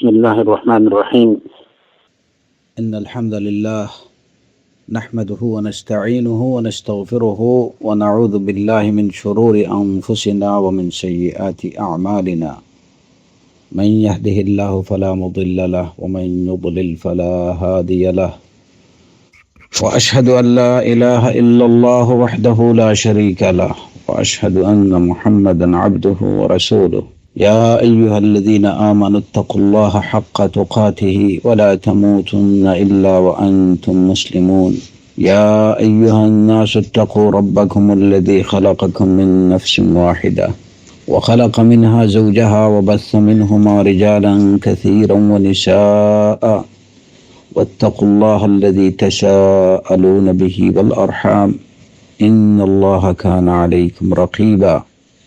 بسم الله الرحمن الرحيم. إن الحمد لله نحمده ونستعينه ونستغفره ونعوذ بالله من شرور أنفسنا ومن سيئات أعمالنا. من يهده الله فلا مضل له ومن يضلل فلا هادي له. وأشهد أن لا إله إلا الله وحده لا شريك له وأشهد أن محمدا عبده ورسوله. يا أيها الذين آمنوا اتقوا الله حق تقاته ولا تموتن إلا وأنتم مسلمون. يا أيها الناس اتقوا ربكم الذي خلقكم من نفس واحدة وخلق منها زوجها وبث منهما رجالا كثيرا ونساء واتقوا الله الذي تساءلون به والأرحام إن الله كان عليكم رقيبا.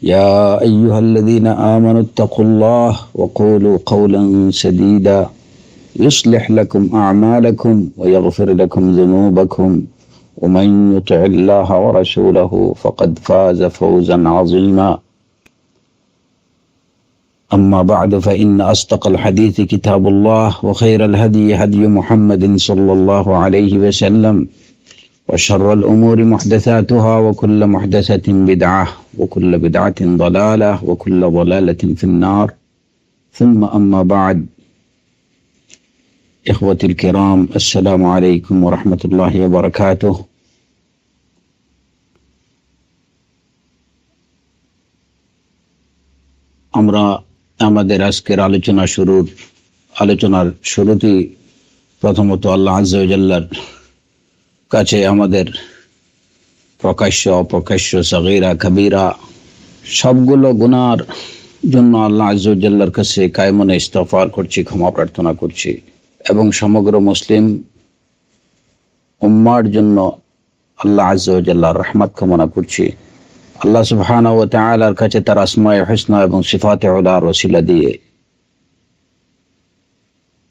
يا أيها الذين آمنوا اتقوا الله وقولوا قولا سديدا يصلح لكم أعمالكم ويغفر لكم ذنوبكم ومن يطع الله ورسوله فقد فاز فوزا عظيما. أما بعد فإن أصدق الحديث كتاب الله وخير الهدي هدي محمد صلى الله عليه وسلم وشر الأمور محدثاتها وكل محدثة بدعة وكل بدعة ضلالة وكل ضلالة في النار. ثم أما بعد. إخوتي الكرام السلام عليكم ورحمة الله وبركاته. আমরা আমাদের আজকের আলোচনার শুরুতেই প্রথমত আল্লাহ আযজা ওয়া জাল্লার কাছে আমাদের প্রকাশ্য অপ্রকাশ্য সগীরা কবিরা সবগুলো গুনার জন্য আল্লাহ আযজা ওয়া জাল্লার কাছে কায়মনে ইস্তিগফার করছি, ক্ষমা প্রার্থনা করছি এবং সমগ্র মুসলিম উম্মার জন্য আল্লাহ আযজা ওয়া জাল্লার রহমত কামনা করছি। আল্লাহ সুবহানাহু ওয়া তাআলার কাছে তার আসমায়ে হুসনা এবং সিফাতে উলার ওসিলা দিয়ে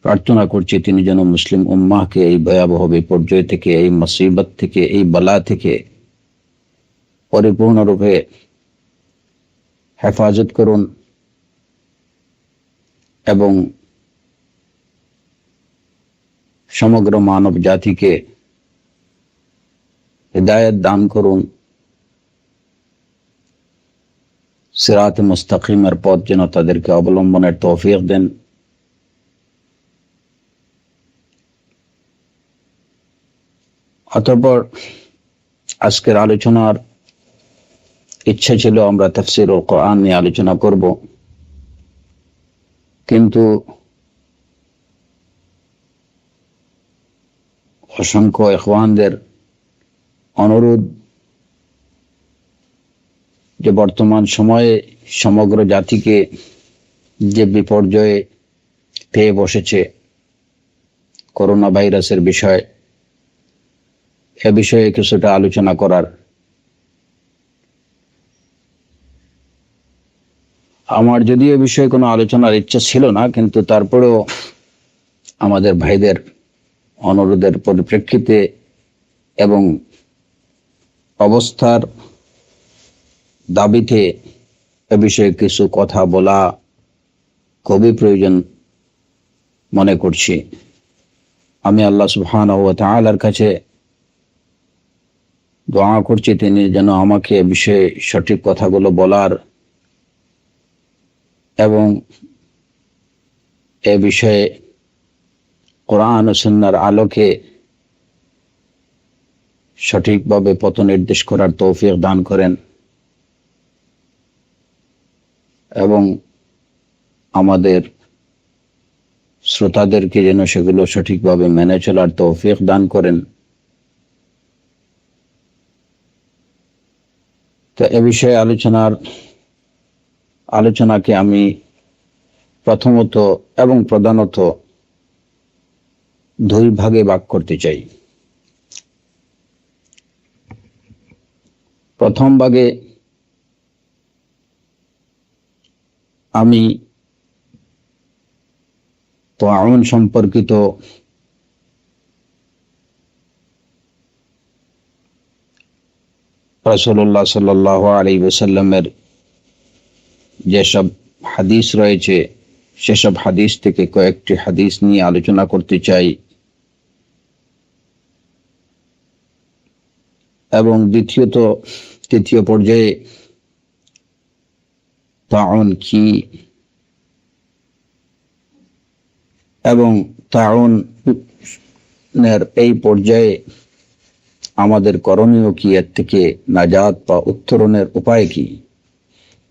প্রার্থনা করছি তিনি যেন মুসলিম উম্মাহকে এই ভয়াবহ বিপর্যয় থেকে, এই মুসিবত থেকে, এই বালা থেকে পরিপূর্ণরূপে হেফাজত করুন এবং সমগ্র মানব জাতিকে হিদায়াত দান করুন। সিরাত মুস্তাকিমের পথ যেন তাদেরকে অবলম্বনের তৌফিক দেন। অতঃপর আজকের আলোচনার ইচ্ছা ছিল আমরা তাফসীরুল কোরআন নিয়ে আলোচনা করব, কিন্তু অসংখ্য ইখওয়ানদের অনুরোধ যে বর্তমান সময়ে সমগ্র জাতিকে যে বিপর্যয়ে পেয়ে বসেছে করোনা ভাইরাসের বিষয়, এ বিষয়ে কিছুটা আলোচনা করার। আমার যদিও এ বিষয়ে কোনো আলোচনার ইচ্ছা ছিল না, কিন্তু তারপরেও আমাদের ভাইদের অনুরোধের পরিপ্রেক্ষিতে এবং অবস্থার দাবিতে এ বিষয়ে কিছু কথা বলা খুবই প্রয়োজন মনে করছি। আমি আল্লাহ সুবহানাহু ওয়া তাআলার কাছে দোয়া করছি তিনি যেন আমাকে এ বিষয়ে সঠিক কথাগুলো বলার এবং এ বিষয়ে কোরআন ও সুন্নাহর আলোকে সঠিকভাবে পথ নির্দেশ করার তৌফিক দান করেন এবং আমাদের শ্রোতাদেরকে যেন সেগুলো সঠিকভাবে মেনে চলার তৌফিক দান করেন। তো এ বিষয়ে আলোচনাকে আমি প্রথমত এবং প্রধানত দুই ভাগে ভাগ করতে চাই। প্রথম ভাগে আমি তাউন সম্পর্কিত রাসূলুল্লাহ সাল্লাল্লাহু আলাইহি ওয়াসাল্লামের যেসব হাদিস রয়েছে সেসব হাদিস থেকে কয়েকটি হাদিস নিয়ে আলোচনা করতে চাই এবং তৃতীয় পর্যায়ে তাউন কি এবং তাউনের এই পর্যায়ে আমাদের করণীয় কি, এর থেকে নাজাত বা উত্তরণের উপায় কি,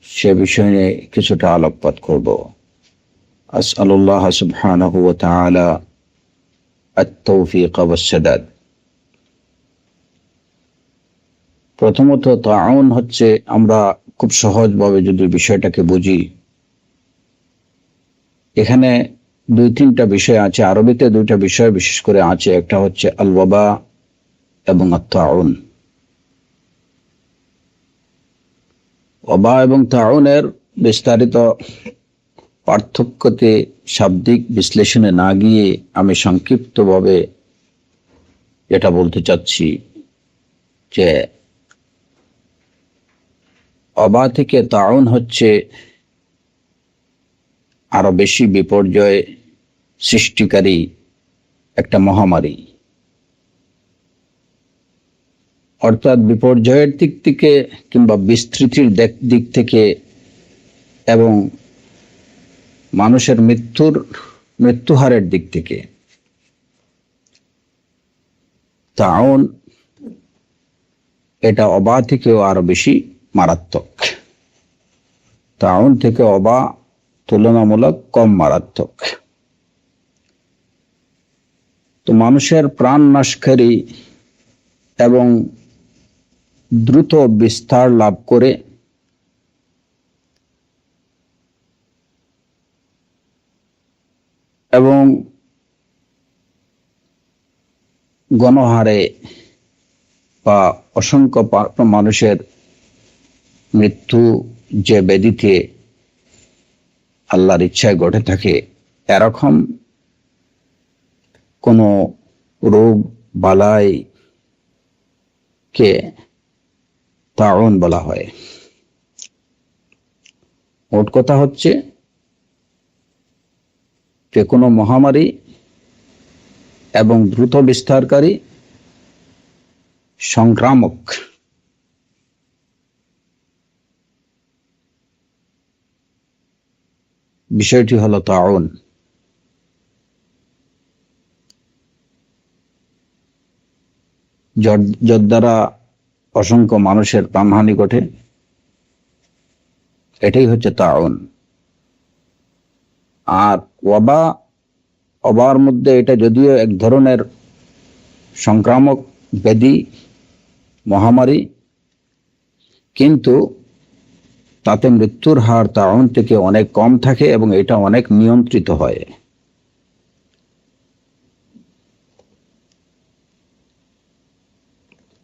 সে বিষয়ে নিয়ে কিছুটা আলোকপাত করব। আসআলুল্লাহ সুবহানাহু ওয়া তাআলা আত-তাওফীক ওয়াস সাদাদ। প্রথমত তাউন হচ্ছে, আমরা খুব সহজভাবে যদি বিষয়টাকে বুঝি, এখানে দুই তিনটা বিষয় আছে, আরবিতে দুইটা বিষয় বিশেষ করে আছে, একটা হচ্ছে আল ওয়াবা এবং আত-তাউন। ওয়াবা এবং তাউনের বিস্তারিত পার্থক্যতে শাব্দিক বিশ্লেষণে না গিয়ে আমি সংক্ষিপ্তভাবে এটা বলতে চাচ্ছি যে ওয়াবা থেকে তাউন হচ্ছে আরো বেশি বিপর্যয় সৃষ্টিকারী একটা মহামারী। অর্থাৎ বিপর্যয়ের দিক থেকে কিংবা বিস্তৃতির দিক থেকে এবং মানুষের মৃত্যুহারের দিক থেকে তাউন এটা ওয়াবা থেকেও আরো বেশি মারাত্মক। তাউন থেকে ওয়াবা তুলনামূলক কম মারাত্মক। তো মানুষের প্রাণ নাশকারী এবং দ্রুত বিস্তার লাভ করে এবং গণহারে বা অসংখ্য মানুষের মৃত্যু যে ব্যাধিতে আল্লাহর ইচ্ছায় ঘটে থাকে, এরকম কোন রোগ বালাই কে তাউন বলা হয়। মোট কথা হচ্ছে যে কোনো মহামারী এবং দ্রুত বিস্তারকারী সংক্রামক বিষয়টি হলো তাউন। যার দ্বারা অসংখ্য মানুষের প্রাণহানি ঘটে, এটাই হচ্ছে তাউন। আর ওয়াবার মধ্যে এটা যদিও এক ধরনের সংক্রামক ব্যাধি, মহামারী, কিন্তু তাতে মৃত্যুর হার তাউন থেকে অনেক কম থাকে এবং এটা অনেক নিয়ন্ত্রিত হয়।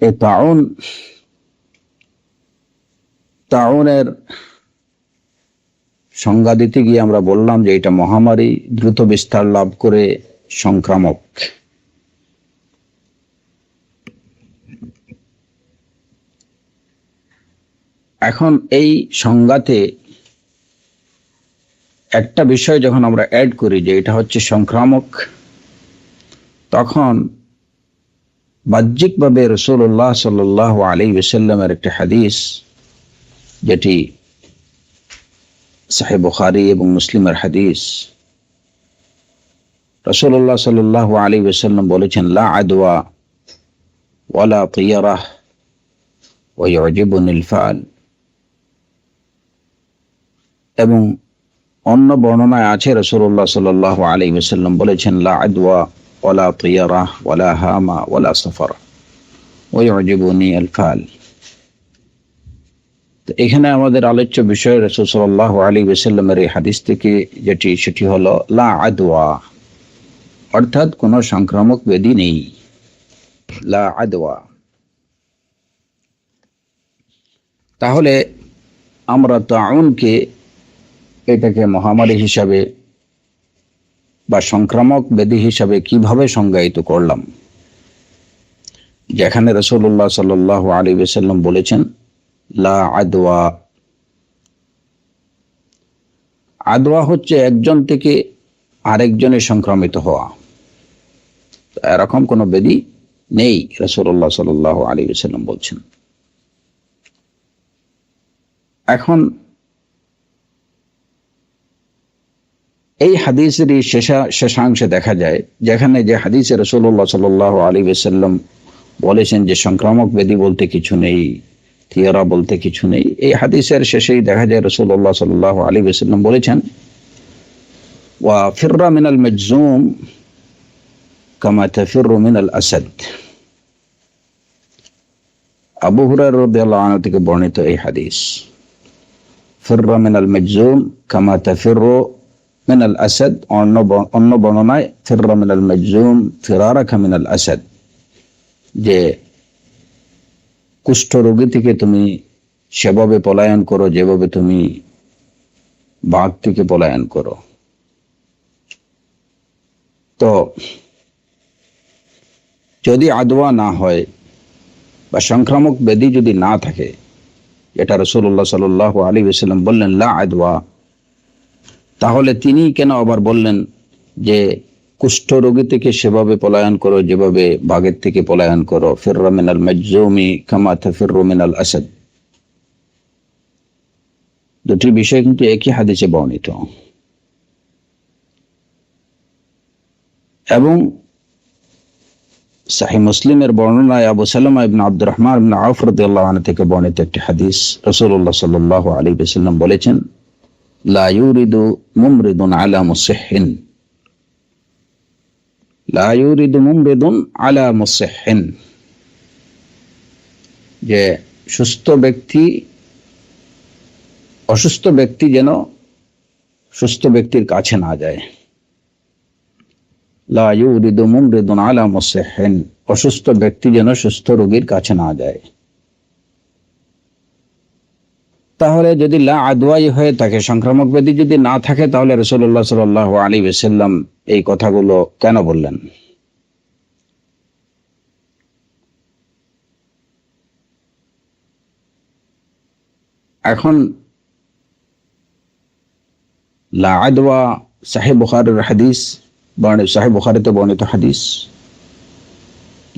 এই তাউনের সংজ্ঞা দিতে গিয়ে আমরা বললাম যে এটা মহামারী, দ্রুত বিস্তার লাভ করে, সংক্রামক। এখন এই সংজ্ঞাতে একটা বিষয় যখন আমরা অ্যাড করি যে এটা হচ্ছে সংক্রামক, তখন বাহ্যিকভাবে রাসূলুল্লাহ সাল্লাল্লাহু আলাইহি ওয়াসাল্লামের একটি হাদিস, যেটি সহিহ বুখারী এবং মুসলিমের হাদিস, রাসূলুল্লাহ সাল্লাল্লাহু আলাইহি ওয়াসাল্লাম বলেছেন, লা আদওয়া ওয়ালা তিয়ারাহ ওয়া ইউজিবুনিল ফাল। এবং অন্য বর্ণনায় আছে রাসূলুল্লাহ সাল্লাল্লাহু আলাইহি ওয়াসাল্লাম বলেছেন, লা আদওয়া ওয়ালা তিয়ারাহ ওয়ালা হামা ওয়ালা সাফার ওয়া ইউজিবুনি আল ফাল। তো এখানে আমাদের আলোচ্য বিষয় রাসূল সাল্লাল্লাহু আলাইহি ওয়াসাল্লামের এই হাদিস থেকে সেটি হলো লা আদওয়া, অর্থাৎ কোনো সংক্রামক ব্যাধি নেই। লা আদওয়া। তাহলে আমরা তাউনকে, এটাকে মহামারী হিসাবে বা সংক্রামক ব্যাধি হিসাবে কিভাবে সংজ্ঞায়িত করলাম? যেখানে রাসূলুল্লাহ সাল্লাল্লাহু আলাইহি ওয়াসাল্লাম বলেছেন লা আদওয়া, আদওয়া হচ্ছে একজন থেকে আরেকজনে সংক্রমিত হওয়া। এরকম কোনো ব্যাধি নেই, রাসূলুল্লাহ সাল্লাল্লাহু আলাইহি ওয়াসাল্লাম বলছেন। এখন এই হাদিসেরই শেষাংশে দেখা যায়, যেখানে যে হাদিসে রাসূলুল্লাহ সাল্লাল্লাহু আলাইহি ওয়াসাল্লাম বলেছেন যে সংক্রামক ব্যাধি বলতে কিছু নেই, থিয়রা বলতে কিছু নেই, এই হাদিসের শেষেই দেখা যায় রাসূলুল্লাহ সাল্লাল্লাহু আলাইহি ওয়াসাল্লাম বলেছেন, ওয়া ফিররা মিনাল মাজজুম কামা তাফিররু মিনাল আসাদ। আবু হুরায়রা রাদিয়াল্লাহু আনহু থেকে বর্ণিত এই হাদিস, ফিররা মিনাল মাজজুম কামা তাফিররু মিনাল আসাদ, অন্য বর্ণনায় ফিররা মিনাল মাজজুম ফিরারাকা মিনাল আসাদ, যে কুষ্ঠ রোগী থেকে তুমি সেভাবে পলায়ন করো যেভাবে তুমি বাঘ থেকে পলায়ন করো। তো যদি আদওয়া না হয় বা সংক্রামক ব্যাধি যদি না থাকে, এটা রাসূলুল্লাহ সাল্লাল্লাহু আলাইহি ওয়াসাল্লাম বললেন লা আদওয়া, তাহলে তিনি কেন আবার বললেন যে কুষ্ঠ রোগী থেকে সেভাবে পলায়ন করো যেভাবে বাঘের থেকে পলায়ন করো, ফিররা মিনাল মাজজুমি কামা তাফিররু মিনাল আসাদ। দুটি বিষয় কিন্তু একই হাদিসে বর্ণিত। এবং সহিহ মুসলিমের বর্ণনায় আবু সালামা ইবনে আব্দুর রহমান ইবনে আউফ রাদিয়াল্লাহু আনহু থেকে বর্ণিত একটি হাদিস, রাসূলুল্লাহ সাল্লাল্লাহু আলাইহি ওয়াসাল্লাম বলেছেন, লা ইউরিদু মুমরিদুন আলা মুসিহহিন, লা ইউরিদু মুমরিদুন আলা মুসিহহিন, যে অসুস্থ ব্যক্তি যেন সুস্থ ব্যক্তির কাছে না যায়। লা ইউরিদু মুমরিদুন আলা মুসিহহিন, অসুস্থ ব্যক্তি যেন সুস্থ রোগীর কাছে না যায়। তাহলে যদি লা আদওয়াই হয়ে থাকে, সংক্রামক ব্যাধি যদি না থাকে, তাহলে রাসূলুল্লাহ সাল্লাল্লাহু আলাইহি ওয়াসাল্লাম এই কথাগুলো কেন বললেন? এখন লা আদওয়া সহিহ বুখারীর হাদিস, সহিহ বুখারীতে বর্ণিত হাদিস,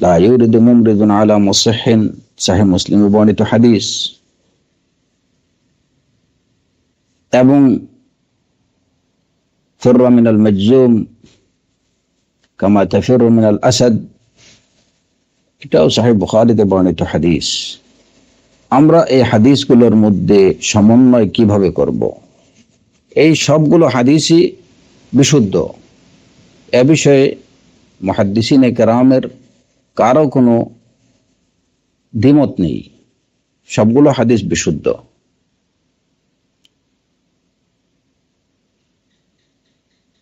লা ইউরিদু মুমরিদুন আলা মুসিহহিন সহিহ মুসলিমে বর্ণিত হাদিস, এবং ফিররা মিনাল মাজজুম কামা তাফিররু মিনাল আসাদ, এটাও সহিহ বুখারীতে বর্ণিত হাদিস। আমরা এই হাদিসগুলোর মধ্যে সমন্বয় কিভাবে করব? এই সবগুলো হাদিসই বিশুদ্ধ, এ বিষয়ে মুহাদ্দিসিনে কেরামের কারো কোনো দ্বিমত নেই, সবগুলো হাদিস বিশুদ্ধ।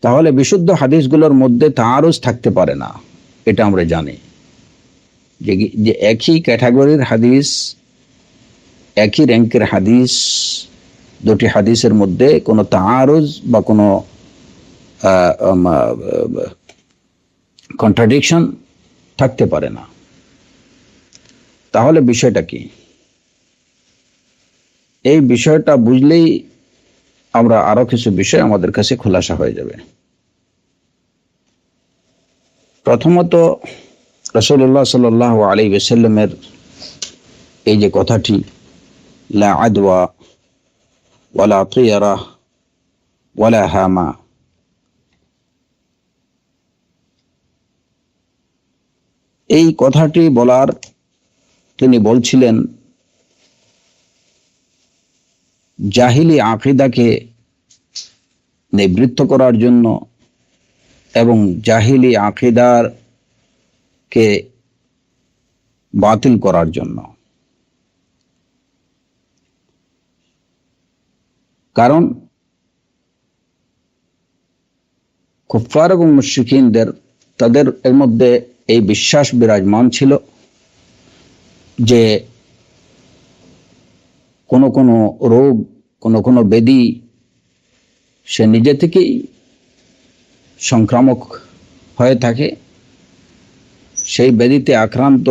তাহলে বিশুদ্ধ হাদিসগুলোর মধ্যে তাআরুজ থাকতে পারে না, এটা আমরা জানি। যে একই ক্যাটাগরির হাদিস, একই র্যাঙ্কের হাদিস, দুটি হাদিসের মধ্যে কোনো তাআরুজ বা কোনো কন্ট্রাডিকশন থাকতে পারে না। তাহলে বিষয়টা কি? এই বিষয়টা বুঝলেই আমরা আরো কিছু বিষয় আমাদের কাছে খোলাসা হয়ে যাবে। প্রথমত, রাসূলুল্লাহ সাল্লাল্লাহু আলাইহি ওয়াসাল্লামের এই যে কথাটি, লা আদওয়া ওয়ালা তিয়ারা ওয়ালা হামা, এই কথাটি বলার তিনি বলছিলেন জাহিলি আকীদাকে নিবৃত্ত করার জন্য এবং জাহিলি আকীদাকে বাতিল করার জন্য। কারণ কুফফার এবং মুশরিকিনদের, তাদের এর মধ্যে এই বিশ্বাস বিরাজমান ছিল যে কোনো কোনো রোগ, কোনো কোনো ব্যাধি সে নিজে থেকেই সংক্রামক হয়ে থাকে। সেই ব্যাধিতে আক্রান্ত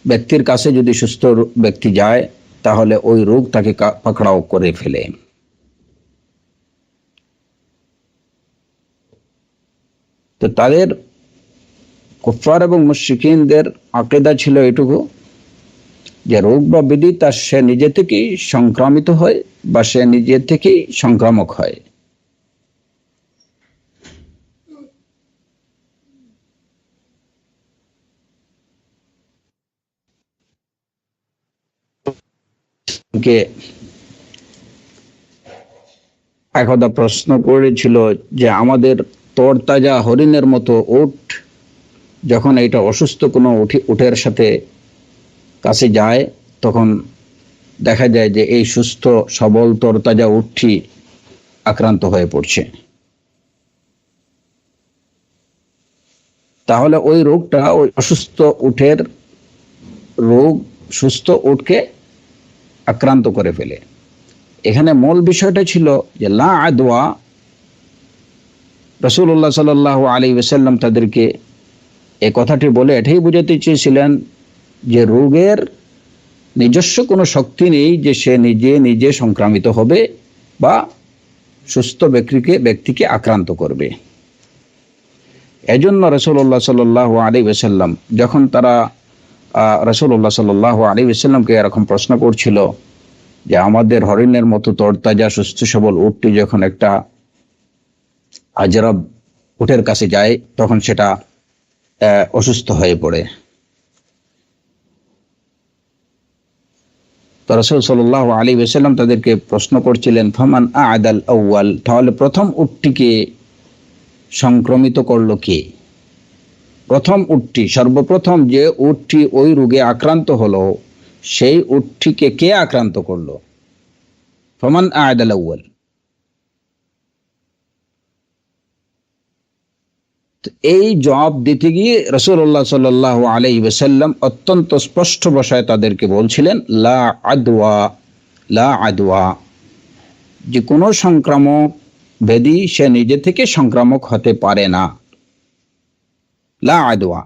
ব্যক্তির কাছে যদি সুস্থ ব্যক্তি যায়, তাহলে ওই রোগ তাকে পাকড়াও করে ফেলে। তো তাদের কুফার এবং মুশরিকিনদের আকীদা ছিল এটুকু যে রোগ বা ব্যাধি তা সে নিজে থেকেই সংক্রামিত হয় বা সে নিজে থেকেই সংক্রামক হয়। কে একদা প্রশ্ন করেছিল যে আমাদের তরতাজা হরিণের মতো উট যখন এটা অসুস্থ কোনো উটের সাথে কাছে যায় তখন দেখা যায় যে এই সুস্থ সবল তরতাজা উটটি আক্রান্ত হয়ে পড়ছে। তাহলে ওই রোগটা ওই অসুস্থ উটের রোগ সুস্থ উটকে আক্রান্ত করে ফেলে। এখানে মূল বিষয়টা ছিল যে লা আদওয়া। রাসূলুল্লাহ সাল্লাল্লাহু আলাইহি ওয়াসাল্লাম তাদেরকে এই কথাটি বলে এটাই বোঝাতে চেয়েছিলেন যে রোগের নিজস্ব কোনো শক্তি নেই যে সে নিজে নিজে সংক্রামিত হবে বা সুস্থ ব্যক্তিকে আক্রান্ত করবে। এজন্য রাসূলুল্লাহ সাল্লাল্লাহু আলাইহি ওয়াসাল্লাম যখন তারা রাসূলুল্লাহ সাল্লাল্লাহু আলাইহি ওয়াসাল্লামকে এরকম প্রশ্ন করছিল যে আমাদের হরিণের মতো তরতাজা সুস্থ সবল উটটি যখন একটা আজরাব উটের কাছে যায় তখন সেটা অসুস্থ হয়ে পড়ে। তো রাসূল সাল্লাল্লাহু আলাইহি ওয়াসাল্লাম তাদেরকে প্রশ্ন করছিলেন ফামান আ'দাল আউয়াল, তাহলে প্রথম উটটিকে সংক্রমিত করলো কে? প্রথম উটটি, সর্বপ্রথম যে উটটি ওই রোগে আক্রান্ত হলো সেই উটটিকে কে আক্রান্ত করলো? ফামান আ'দাল আউয়াল। এই জবাব দিতে গিয়ে রাসূলুল্লাহ সাল্লাল্লাহু আলাইহি ওয়াসাল্লাম অত্যন্ত স্পষ্ট ভাষায় তাদেরকে বলছিলেন লা আদওয়া, লা আদওয়া, যে কোনো সংক্রামক ব্যাধি সে নিজে থেকে সংক্রামক হতে পারে না। লা আদওয়া,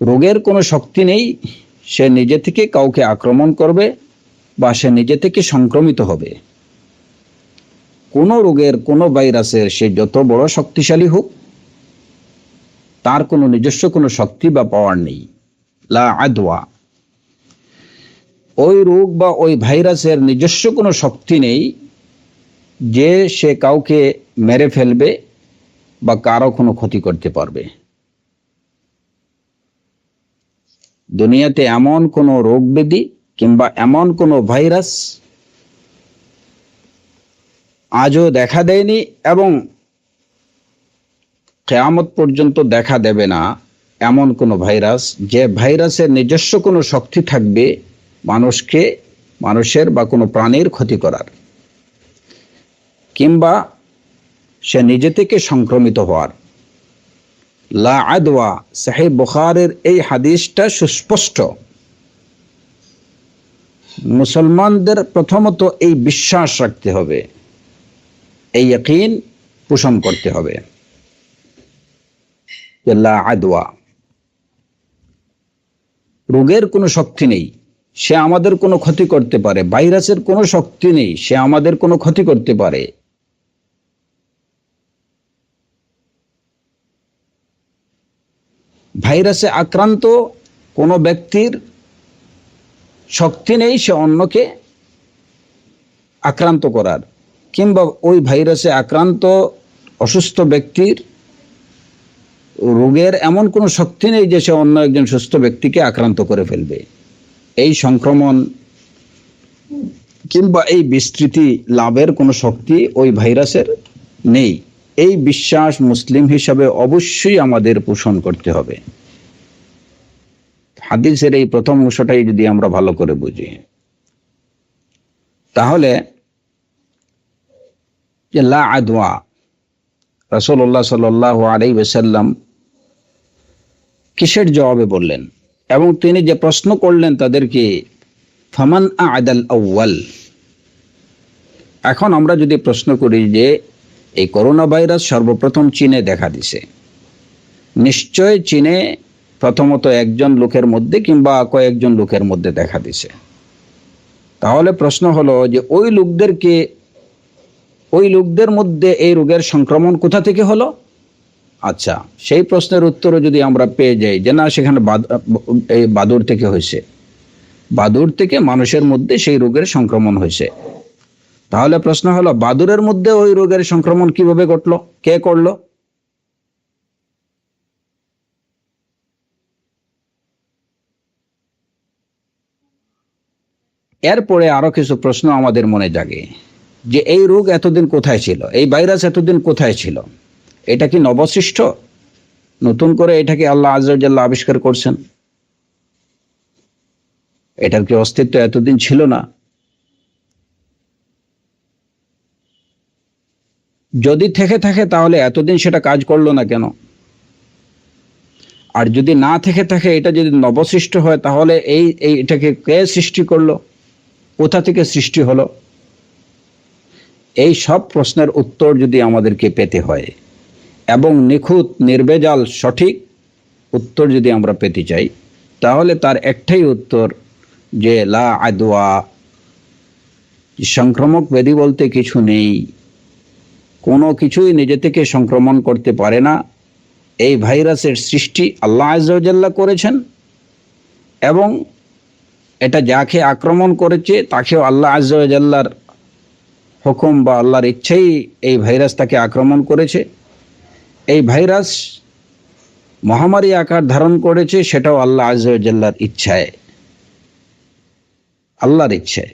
রোগের কোনো শক্তি নেই সে নিজে থেকে কাউকে আক্রমণ করবে বা সে নিজে থেকে সংক্রমিত হবে। কোনো রোগের, কোনো ভাইরাসের সে যত বড় শক্তিশালী হোক তার কোনো নিজস্ব কোনো শক্তি বা পাওয়ার নেই। লা আদওয়া, ওই রোগ বা ওই ভাইরাসের নিজস্ব কোনো শক্তি নেই যে সে কাউকে মেরে ফেলবে বা কারো কোনো ক্ষতি করতে পারবে। দুনিয়াতে এমন কোনো রোগ ব্যাধি কিংবা এমন কোনো ভাইরাস আজও দেখা দেয়নি এবং কিয়ামত পর্যন্ত দেখা দেবে না এমন কোনো ভাইরাস যে ভাইরাসের নিজস্ব কোনো শক্তি থাকবে মানুষের বা কোনো প্রাণীর ক্ষতি করার কিংবা সে নিজে থেকে সংক্রমিত হওয়ার। লা আদওয়া, সহিহ বুখারীর এই হাদিসটা সুস্পষ্ট। মুসলমানদের প্রথমত এই বিশ্বাস রাখতে হবে, এই ইয়াকিন পোষণ করতে হবে যে লা আদওয়া, রোগের কোনো শক্তি নেই সে আমাদের কোনো ক্ষতি করতে পারে, ভাইরাসের কোনো শক্তি নেই সে আমাদের কোনো ক্ষতি করতে পারে। ভাইরাসে আক্রান্ত কোনো ব্যক্তির শক্তি নেই সে অন্যকে আক্রান্ত করার, কিংবা ওই ভাইরাসে আক্রান্ত অসুস্থ ব্যক্তির রোগের এমন কোনো শক্তি নেই যে সে অন্য একজন সুস্থ ব্যক্তিকে আক্রান্ত করে ফেলবে। এই সংক্রমণ কিংবা এই বিস্তৃতি লাভের কোনো শক্তি ওই ভাইরাসের নেই। এই বিশ্বাস মুসলিম হিসাবে অবশ্যই আমাদের পোষণ করতে হবে। হাদিসের এই প্রথম অংশটাই যদি আমরা ভালো করে বুঝি তাহলে যে লা আদওয়া, রাসূলুল্লাহ সাল্লাল্লাহু আলাইহি ওয়াসাল্লাম কিসের জবাবে বললেন এবং তিনি যে প্রশ্ন করলেন তাদেরকে ফামান আ'দাল আউয়াল। এখন আমরা যদি প্রশ্ন করি যে এই করোনা ভাইরাস সর্বপ্রথম চীনে দেখা দিছে, নিশ্চয় চীনে প্রথমত একজন লোকের মধ্যে কিংবা কয়েকজন লোকের মধ্যে দেখা দিছে। তাহলে প্রশ্ন হলো যে ওই লোকদেরকে ওই লোকদের মধ্যে এই রোগের সংক্রমণ কোথা থেকে হলো? আচ্ছা, সেই প্রশ্নের উত্তরও যদি আমরা পেয়ে যাই যে না, সেখানে এই বাদুড় থেকে হয়েছে, বাদুড় থেকে মানুষের মধ্যে সেই রোগের সংক্রমণ হয়েছে, তাহলে প্রশ্ন হলো বাদুড়ের মধ্যে ওই রোগের সংক্রমণ কিভাবে ঘটলো, কে করলো? এরপরে আরো কিছু প্রশ্ন আমাদের মনে জাগে যে এই রোগ এতদিন কোথায় ছিল, এই ভাইরাস এতদিন কোথায় ছিল? এটা কি নবসৃষ্ট, নতুন করে এটাকে আল্লাহ আযজা ওয়া জাল্লা আবিষ্কার করছেন? এটার কি অস্তিত্ব এতদিন ছিল না? যদি থেকে থাকে তাহলে এতদিন সেটা কাজ করলো না কেন? আর যদি না থেকে থাকে, এটা যদি নবসৃষ্ট হয়, তাহলে এটাকে কে সৃষ্টি করলো, কোথা থেকে সৃষ্টি হলো? এই সব প্রশ্নের উত্তর যদি আমাদেরকে পেতে হয় এবং নিখুঁত নির্ভেজাল সঠিক উত্তর যদি আমরা পেতে চাই, তাহলে তার একটাই উত্তর যে লা আদওয়া, সংক্রামক ব্যাধি বলতে কিছু নেই, কোনো কিছুই নিজে থেকে সংক্রমণ করতে পারে না। এই ভাইরাসের সৃষ্টি আল্লাহ আযজা ওয়া জাল্লা করেছেন এবং এটা যাকে আক্রমণ করেছে তাকেও আল্লাহ আযজা ওয়া জাল্লার হুকুম বা আল্লাহর ইচ্ছেই এই ভাইরাস তাকে আক্রমণ করেছে। এই ভাইরাস মহামারী আকার ধারণ করেছে, সেটাও আল্লাহ আযজা ওয়া জাল্লার ইচ্ছায়, আল্লাহর ইচ্ছায়।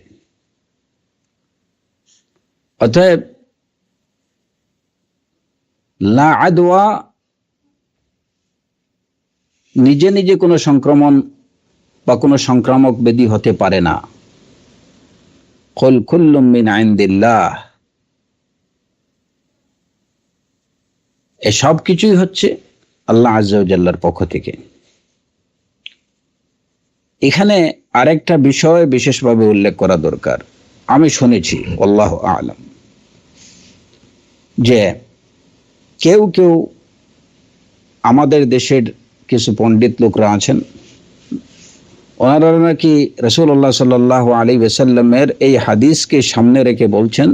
অতএব লা আদওয়া নিজে নিজে কোনো সংক্রমণ বা কোনো সংক্রামক ব্যাধি হতে পারে না। কুল কুল্লুম মিন ইনদিল্লাহ, এসব কিছুই হচ্ছে আল্লাহ আযজা ওয়া জাল্লার পক্ষ থেকে। এখানে আরেকটা বিষয় বিশেষভাবে উল্লেখ করা দরকার। আমি শুনেছি, আল্লাহু আ'লাম, যে কেউ কেউ আমাদের দেশের কিছু পণ্ডিত লোকরা আছেন, ওনারা নাকি রাসূলুল্লাহ সাল্লাল্লাহু আলাইহি ওয়াসাল্লামের এই হাদিসকে সামনে রেখে বলছেন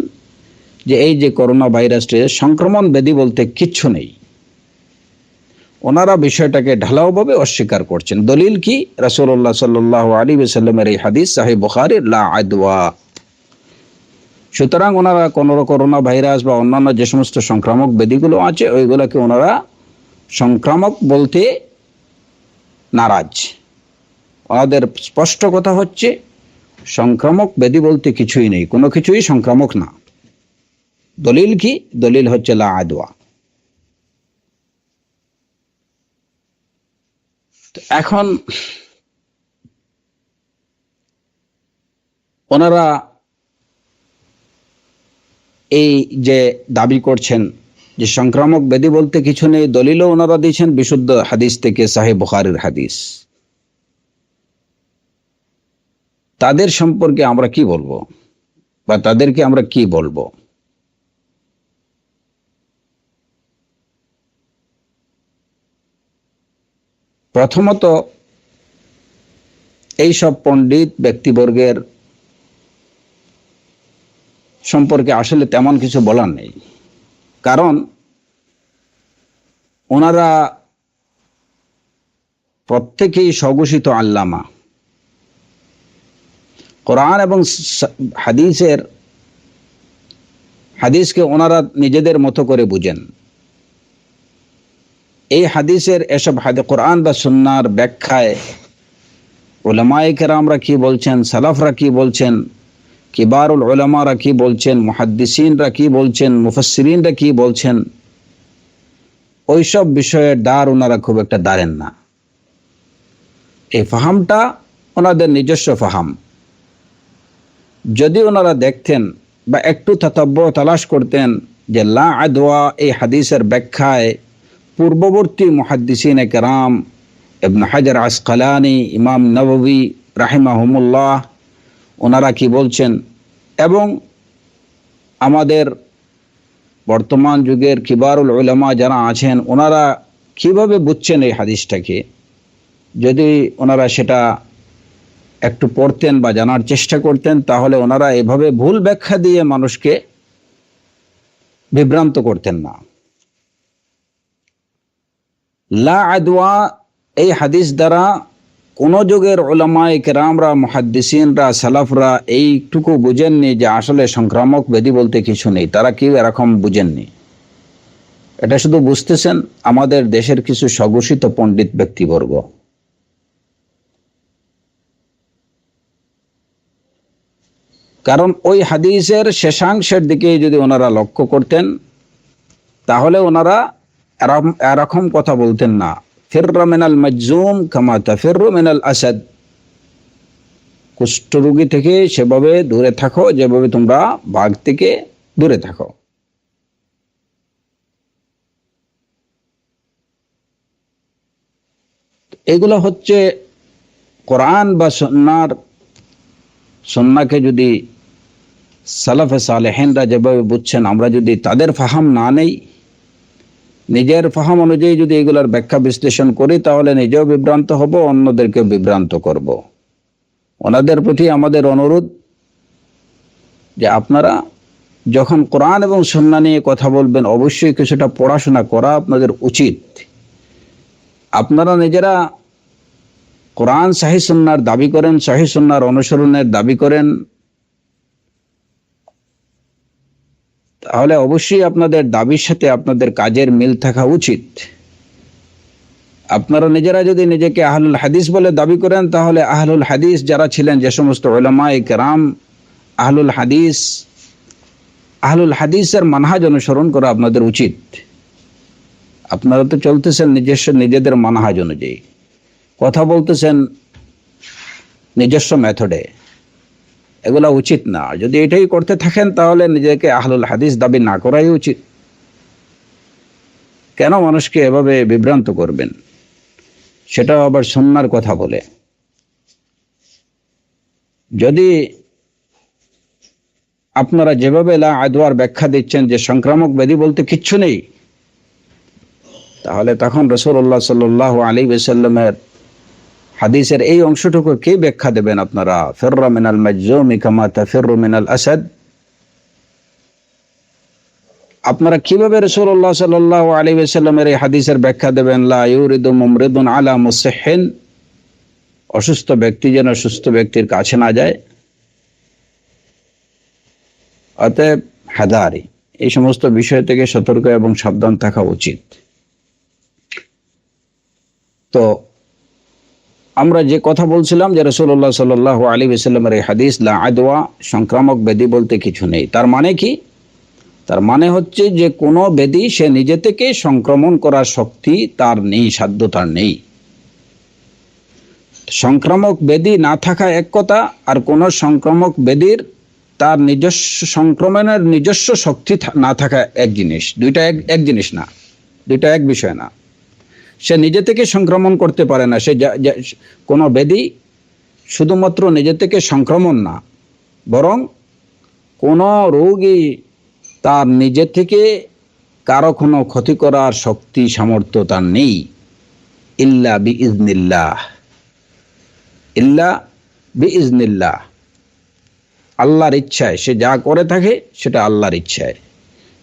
যে এই যে করোনা ভাইরাসের সংক্রমণ ব্যাধি বলতে কিচ্ছু নেই। ওনারা বিষয়টাকে ঢালাওভাবে অস্বীকার করছেন। দলিল কি? রাসূলুল্লাহ সাল্লাল্লাহু আলাইহি ওয়াসাল্লামের এই হাদিস সহিহ বুখারীর লা আদওয়া। সুতরাং ওনারা করোনা ভাইরাস বা অন্যান্য যে সমস্ত সংক্রামক ব্যাধিগুলো আছে ওইগুলোকে ওনারা সংক্রামক বলতে নারাজ। ওনাদের স্পষ্ট কথা হচ্ছে সংক্রামক ব্যাধি বলতে কিছুই নেই, কোনো কিছুই সংক্রামক না। দলিল কি? দলিল হচ্ছে লা আদওয়া। এখন ওনারা এই যে দাবি করছেন যে সংক্রামক ব্যাধি বলতে কিছু নেই, দলিলও ওনারা দিয়েছেন বিশুদ্ধ হাদিস থেকে, সহিহ বুখারীর হাদিস। তাদের সম্পর্কে আমরা কি বলবো বা তাদেরকে আমরা কি বলবো? প্রথমত, এই সব পণ্ডিত ব্যক্তিবর্গের সম্পর্কে আসলে তেমন কিছু বলার নেই, কারণ ওনারা প্রত্যেকেই স্বঘোষিত আল্লামা। কোরআন এবং হাদিসকে ওনারা নিজেদের মতো করে বুঝেন। এই হাদিসের এসব কোরআন বা সুন্নাহর ব্যাখ্যায় উলামায়ে কেরামরা কি বলছেন, সালাফরা কি বলছেন, কিবারুল উলামারা কি বলছেন, মুহাদ্দিসিনরা কি বলছেন, মুফাসসিরিনরা কি বলছেন, ওইসব বিষয়ের দ্বার ওনারা খুব একটা দাঁড়েন না। এই ফাহামটা ওনাদের নিজস্ব ফাহাম। যদি ওনারা দেখতেন বা একটু তালাশ করতেন যে লা আদওয়া এই হাদিসের ব্যাখ্যায় পূর্ববর্তী মুহাদ্দিসিনে কেরাম, ইবনে হাজার আসকালানি, ইমাম নববী রাহিমাহুমুল্লাহ, ওনারা কি বলছেন, এবং আমাদের বর্তমান যুগের কিবারুল উলামা যারা আছেন ওনারা কিভাবে বুঝছেন এই হাদিসটাকে, যদি ওনারা সেটা একটু পড়তেন বা জানার চেষ্টা করতেন, তাহলে ওনারা এভাবে ভুল ব্যাখ্যা দিয়ে মানুষকে বিভ্রান্ত করতেন না। লা আদওয়া এই হাদিস দ্বারা কোন যুগের উলামায়ে কেরামরা, মুহাদ্দিসিনরা, সালাফরা এইটুকু বুঝেননি যে আসলে সংক্রামক ব্যাধি বলতে কিছু নেই। তারা কেউ এরকম বুঝেননি। এটা শুধু বুঝতেছেন আমাদের দেশের কিছু স্বঘোষিত পণ্ডিত ব্যক্তিবর্গ। কারণ ওই হাদিসের শেষাংশের দিকে যদি ওনারা লক্ষ্য করতেন তাহলে ওনারা এরকম কথা বলতেন না, ফিররা মিনাল মাজজুম কামা তাফিররু মিনাল আসাদ। কুষ্ঠরোগী থেকে সেভাবে দূরে থাকো যেভাবে তোমরা বাঘ থেকে দূরে থাকো। এগুলো হচ্ছে কোরআন বা সুন্নাহকে যদি সালাফে সালেহিনরা যেভাবে বুঝছেন আমরা যদি তাদের ফাহাম না নেই, নিজের ফাহাম অনুযায়ী যদি এগুলোর ব্যাখ্যা বিশ্লেষণ করি তাহলে নিজেও বিভ্রান্ত হব, অন্যদেরকে বিভ্রান্ত করব। ওনাদের প্রতি আমাদের অনুরোধ যে আপনারা যখন কোরআন এবং সুন্নাহ নিয়ে কথা বলবেন অবশ্যই কিছুটা পড়াশোনা করা আপনাদের উচিত। আপনারা নিজেরা কোরআন সহিহ সুন্নাহর দাবি করেন, সহিহ সুন্নাহর অনুসরণের দাবি করেন, তাহলে অবশ্যই আপনাদের দাবির সাথে আপনাদের কাজের মিল থাকা উচিত। আপনারা নিজেরা যদি নিজেকে আহলুল হাদিস বলে দাবি করেন তাহলে আহলুল হাদিস যারা ছিলেন, যে সমস্ত উলামায়ে কেরাম আহলুল হাদিসের মানহাজ অনুসরণ করা আপনাদের উচিত। আপনারা তো চলতেছেন নিজেদের মানহাজ অনুযায়ী, কথা বলতেছেন নিজস্ব মেথডে, এগুলা উচিত না। যদি এটাই করতে থাকেন তাহলে নিজেকে আহলুল হাদিস দাবি না করাই উচিত। কেন মানুষকে এভাবে বিভ্রান্ত করবেন, সেটাও আবার সুন্নাহর কথা বলে? যদি আপনারা যেভাবে লা আদওয়ার ব্যাখ্যা দিচ্ছেন যে সংক্রামক ব্যাধি বলতে কিচ্ছু নেই, তাহলে তখন রাসূলুল্লাহ সাল্লাল্লাহু আলাইহি ওয়াসাল্লামের হাদিসের এই অংশটুকু কে ব্যাখ্যা দেবেন আপনারা? ফিররা মিনাল মাজজুমি কামা তাফিররু মিনাল আসাদ। আপনারা কিভাবে রাসূলুল্লাহ সাল্লাল্লাহু আলাইহি ওয়াসাল্লামের এই হাদিসের ব্যাখ্যা দেবেন? লা ইউরিদু মুমরিদুন আলা মুসিহহিন, অসুস্থ ব্যক্তি যেন সুস্থ ব্যক্তির কাছে না যায়। অতএব হাদারি, এই সমস্ত বিষয় থেকে সতর্ক এবং সাবধান থাকা উচিত। তো আমরা যে কথা বলছিলাম যে রাসূলুল্লাহ সাল্লাল্লাহু আলাইহি ওয়াসাল্লামের এই হাদিস লা আদওয়া, সংক্রামক ব্যাধি বলতে কিছু নেই, তার মানে কি? তার মানে হচ্ছে যে কোনো ব্যাধি সে নিজে থেকে সংক্রমণ করার শক্তি তার নেই, সাধ্য তার নেই। সংক্রামক ব্যাধি না থাকা এক কথা, আর কোন সংক্রামক ব্যাধির তার নিজস্ব সংক্রমণের নিজস্ব শক্তি না থাকা এক জিনিস। দুইটা এক জিনিস না, দুইটা এক বিষয় না। সে নিজে থেকে সংক্রমণ করতে পারে না। সে কোনো ব্যাধি শুধুমাত্র নিজে থেকে সংক্রমণ না, বরং কোনো রোগী তার নিজে থেকে কারো কোনো ক্ষতি করার শক্তি সামর্থ্য তার নেই। ইল্লা বিইজনিল্লাহ, ইল্লা বিইজনিল্লাহ, আল্লাহর ইচ্ছায় সে যা করে থাকে সেটা আল্লাহর ইচ্ছায়।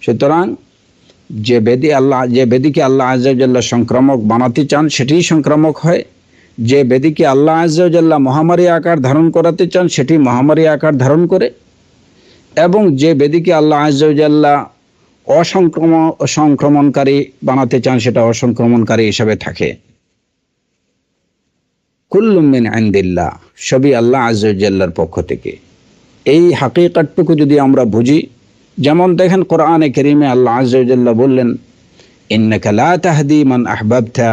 সুতরাং যে ব্যাধিকে আল্লাহ আযজা ওয়া জাল্লা সংক্রামক বানাতে চান সেটিই সংক্রামক হয়। যে ব্যাধিকে আল্লাহ আযজা ওয়া জাল্লা মহামারী আকার ধারণ করাতে চান সেটি মহামারী আকার ধারণ করে, এবং যে ব্যাধিকে আল্লাহ আযজা ওয়া জাল্লা অসংক্রমণকারী বানাতে চান সেটা অসংক্রমণকারী হিসাবে থাকে। কুল্লুম মিন ইনদিল্লাহ, সবই আল্লাহ আযজা ওয়া জাল্লার পক্ষ থেকে। এই হাকিকতটুকু যদি আমরা বুঝি, যেমন দেখেন কোরআনে কারীমে আল্লাহ আযজা ওয়া জাল্লা বললেন, ইন্নাকা লা তাহদি মান আহবাবতা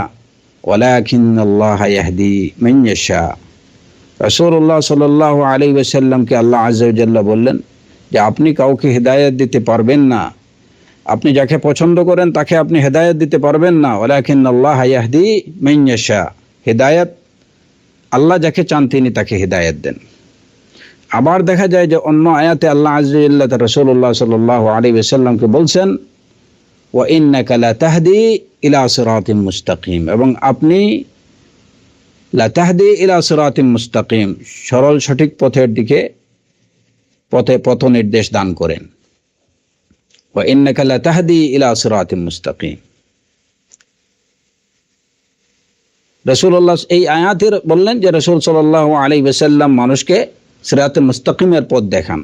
ওয়ালাকিন্নাল্লাহা ইয়াহদি মান ইয়াশা। রাসূলুল্লাহ সাল্লাল্লাহু আলাইহি ওয়াসাল্লামকে আল্লাহ আযজা ওয়া জাল্লা বললেন যে আপনি কাউকে হেদায়েত দিতে পারবেন না, আপনি যাকে পছন্দ করেন তাকে আপনি হেদায়েত দিতে পারবেন না। ওয়ালাকিন্নাল্লাহা ইয়াহদি মান ইয়াশা, হেদায়েত আল্লাহ যাকে চান তিনি তাকে হেদায়েত দেন। আবার দেখা যায় যে অন্য আয়াতে আল্লাহ আযজা ওয়া জাল্লা রাসূলুল্লাহ সাল্লাল্লাহু আলাইহি ওয়াসাল্লামকে বলছেন, ওয়া ইন্নাকা লা তাহদি ইলা সিরাতিম মুস্তাকিম, এবং আপনি লা তাহদি ইলা সিরাতিম মুস্তাকিম, সরল সঠিক পথের দিকে পথ নির্দেশ দান করেন। ওয়া ইন্নাকা লাতাহদি ইলা সিরাতিম মুস্তাকিম। রাসূলুল্লাহ এই আয়াতের বললেন যে রাসূল সাল্লাল্লাহু আলাইহি ওয়াসাল্লাম মানুষকে সিরাতে মুস্তাকিমের পথ দেখান।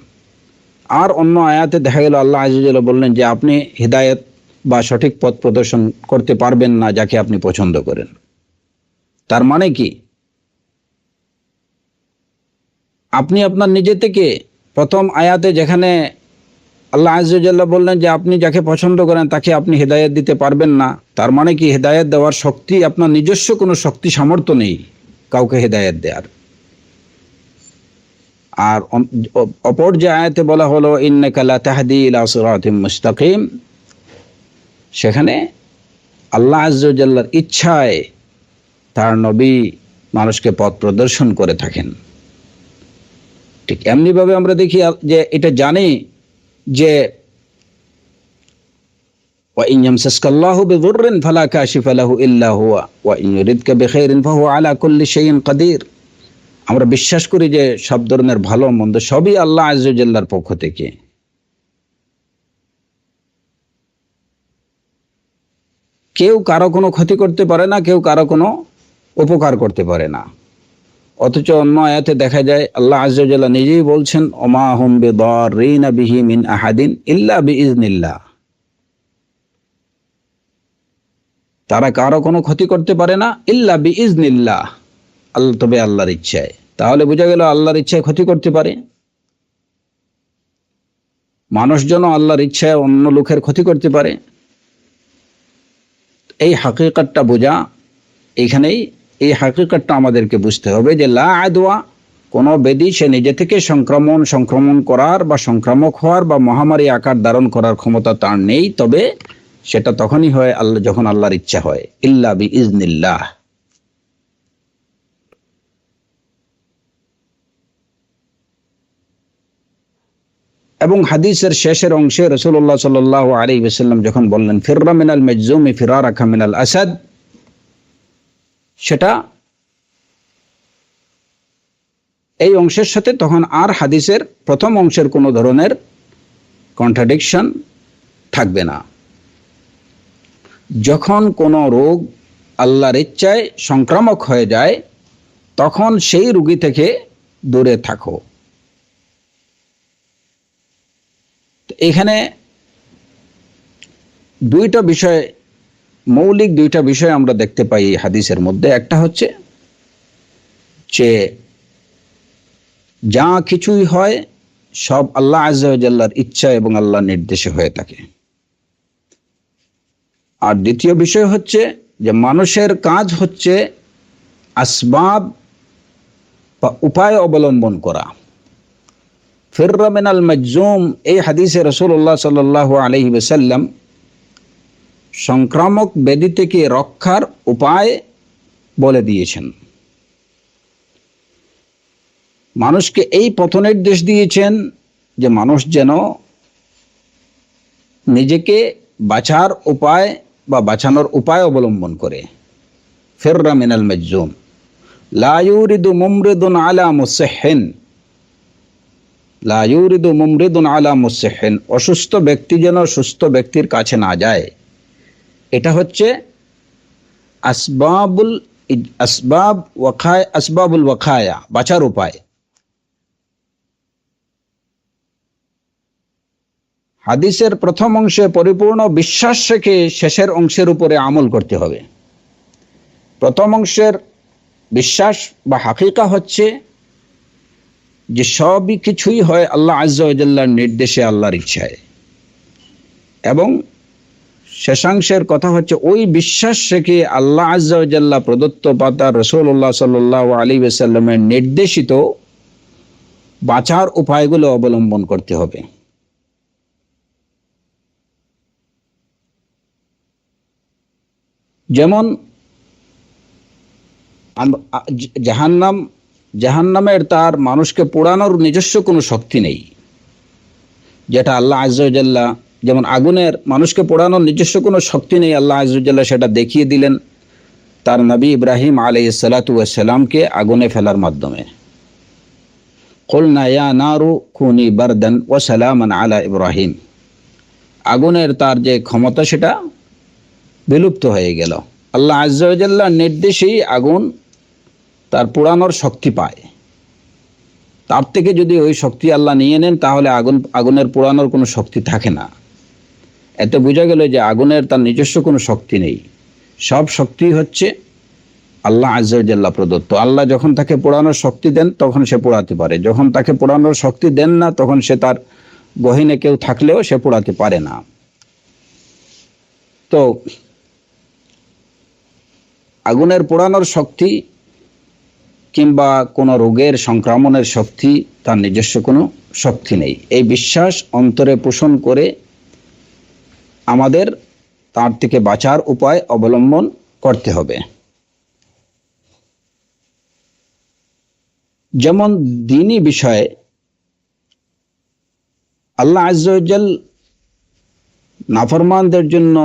আর অন্য আয়াতে দেখা গেল আল্লাহ আযজা ওয়া জাল্লা বললেন যে আপনি হিদায়াত বা সঠিক পথ প্রদর্শন করতে পারবেন না যাকে আপনি পছন্দ করেন। তার মানে কি, আপনি আপনার নিজে থেকে প্রথম আয়াতে যেখানে আল্লাহ আযজা ওয়া জাল্লা বললেন যে আপনি যাকে পছন্দ করেন তাকে আপনি হিদায়াত দিতে পারবেন না, তার মানে কি হিদায়াত দেওয়ার শক্তি আপনার নিজস্ব কোনো শক্তি সামর্থ্য নেই কাউকে হিদায়াত দেওয়ার। আর অপর যে আয়াতে বলা হলো ইন্নাকা লাতাহদি ইলা সিরাতিম মুস্তাকিম, সেখানে আল্লাহ আযজা ওয়া জাল্লার ইচ্ছায় তার নবী মানুষকে পথ প্রদর্শন করে থাকেন। ঠিক এমনিভাবে আমরা দেখি যে এটা জানি যে ওয়া ইন ইয়ামসাসকাল্লাহু বিদুররিন ফালা কাশিফা লাহু ইল্লা হুয়া ওয়া ইন ইউরিদকা বিখাইরিন ফাহুয়া আলা কুল্লি শাইইন কাদির। আমরা বিশ্বাস করি যে সব ধরনের ভালো মন্দ সবই আল্লাহ আযজা ওয়া জাল্লার পক্ষ থেকে। কেউ কারো কোনো ক্ষতি করতে পারে না, কেউ কারো কোনো উপকার করতে পারে না। অথচ অন্য আয়াতে দেখা যায় আল্লাহ আযজা ওয়া জাল্লা নিজেই বলছেন ওমা হুম বিদাররিনা বিহি মিন আহাদিন ইল্লা বিইজনিল্লাহ, তারা কারো কোনো ক্ষতি করতে পারে না ইল্লা বিইজনিল্লাহ, আল্লাহ তবে আল্লাহর ইচ্ছায়। তাহলে বোঝা গেল আল্লাহর ইচ্ছায় ক্ষতি করতে পারে। মানুষজন আল্লাহর ইচ্ছায় অন্য লোকের ক্ষতি করতে পারে। এই হাকিকতটা বোঝা, এইখানেই এই হাকিকতটা আমাদেরকে বুঝতে হবে যে লা আদওয়া, কোনো ব্যাধি সে নিজে থেকে সংক্রমণ করার বা সংক্রামক হওয়ার বা মহামারী আকার ধারণ করার ক্ষমতা তার নেই, তবে সেটা তখনই হয় আল্লাহ যখন আল্লাহর ইচ্ছা হয়, ইল্লা বিইজনিল্লাহ। এবং হাদিসের শেষের অংশে রাসূলুল্লাহ সাল্লাল্লাহু আলাইহি ওয়াসাল্লাম যখন বললেন ফিররা মিনাল মাজজুমি ফিরারাকা মিনাল আসাদ, সেটা এই অংশের সাথে তখন আর হাদিসের প্রথম অংশের কোনো ধরনের কন্ট্রাডিকশন থাকবে না। যখন কোনো রোগ আল্লাহর ইচ্ছায় সংক্রামক হয়ে যায় তখন সেই রোগী থেকে দূরে থাকো। এখানে দুইটা বিষয়, মৌলিক দুইটা বিষয় আমরা দেখতে পাই এই হাদিসের মধ্যে। একটা হচ্ছে যে যা কিছুই হয় সব আল্লাহ আযজা ওয়া জাল্লার ইচ্ছা এবং আল্লাহর নির্দেশে হয়ে থাকে। আর দ্বিতীয় বিষয় হচ্ছে যে মানুষের কাজ হচ্ছে আসবাব বা উপায় অবলম্বন করা। ফিররা মিনাল মাজজুম, এই হাদিসে রাসূলুল্লাহ সাল্লাল্লাহু আলাইহি ওয়াসাল্লাম সংক্রামক ব্যাধি থেকে রক্ষার উপায় বলে দিয়েছেন। মানুষকে এই পথনির্দেশ দিয়েছেন যে মানুষ যেন নিজেকে বাঁচার উপায় বা বাঁচানোর উপায় অবলম্বন করে। ফিররা মিনাল মাজজুম লা ইউরিদু মুমরিদুন আলা মুসহিন, লা ইউরিদু মুমরিদুন আলা মুসহিন, অসুস্থ ব্যক্তি যেন সুস্থ ব্যক্তির কাছে না যায়। এটা হচ্ছে আসবাবুল ওয়াকায়া, বাঁচার উপায়। হাদিসের প্রথম অংশে পরিপূর্ণ বিশ্বাস রেখে শেষের অংশের উপরে আমল করতে হবে। প্রথম অংশের বিশ্বাস বা হাকিকা হচ্ছে যে সবই কিছুই হয় আল্লাহ আযজা ওয়া জাল্লার নির্দেশে, আল্লাহর ইচ্ছায়। এবং শেষাংশের কথা হচ্ছে ওই বিশ্বাস রেখে আল্লাহ আযজা ওয়া জাল্লা প্রদত্ত পাতা রাসূলুল্লাহ সাল্লাল্লাহু আলাইহি ওয়াসাল্লামের নির্দেশিত বাঁচার উপায়গুলো অবলম্বন করতে হবে। যেমন জাহান্নামের তার মানুষকে পোড়ানোর নিজস্ব কোনো শক্তি নেই, যেটা আল্লাহ আযজা ওয়া জাল্লা, যেমন আগুনের মানুষকে পোড়ানোর নিজস্ব কোনো শক্তি নেই, আল্লাহ আযজা ওয়া জাল্লা সেটা দেখিয়ে দিলেন তার নবী ইব্রাহিম আলাইহিস সালাতু ওয়াস সালামকে আগুনে ফেলার মাধ্যমে। কুলনা ইয়া নারু কুনি বারদান ওয়া সালামান আলা ইব্রাহিম, আগুনের তার যে ক্ষমতা সেটা বিলুপ্ত হয়ে গেল। আল্লাহ আজ্জা ওয়া জাল্লার নির্দেশেই আগুন তার পোড়ানোর শক্তি পায়। তার থেকে যদি ওই শক্তি আল্লাহ নিয়ে নেন তাহলে আগুনের পোড়ানোর কোনো শক্তি থাকে না। এতে বোঝা গেল যে আগুনের তার নিজস্ব কোনো শক্তি নেই, সব শক্তি হচ্ছে আল্লাহ আজ্জা ওয়া জাল্লা প্রদত্ত। আল্লাহ যখন তাকে পোড়ানোর শক্তি দেন তখন সে পোড়াতে পারে, যখন তাকে পোড়ানোর শক্তি দেন না তখন সে তার গহীনে কেউ থাকলেও সে পোড়াতে পারে না। তো আগুনের পোড়ানোর শক্তি কিংবা কোনো রোগের সংক্রমণের শক্তি তার নিজস্ব কোনো শক্তি নেই, এই বিশ্বাস অন্তরে পোষণ করে আমাদের তার থেকে বাঁচার উপায় অবলম্বন করতে হবে। যেমন দ্বীনি বিষয়ে আল্লাহ আজ্জা ওয়া জাল নাফরমানদের জন্য,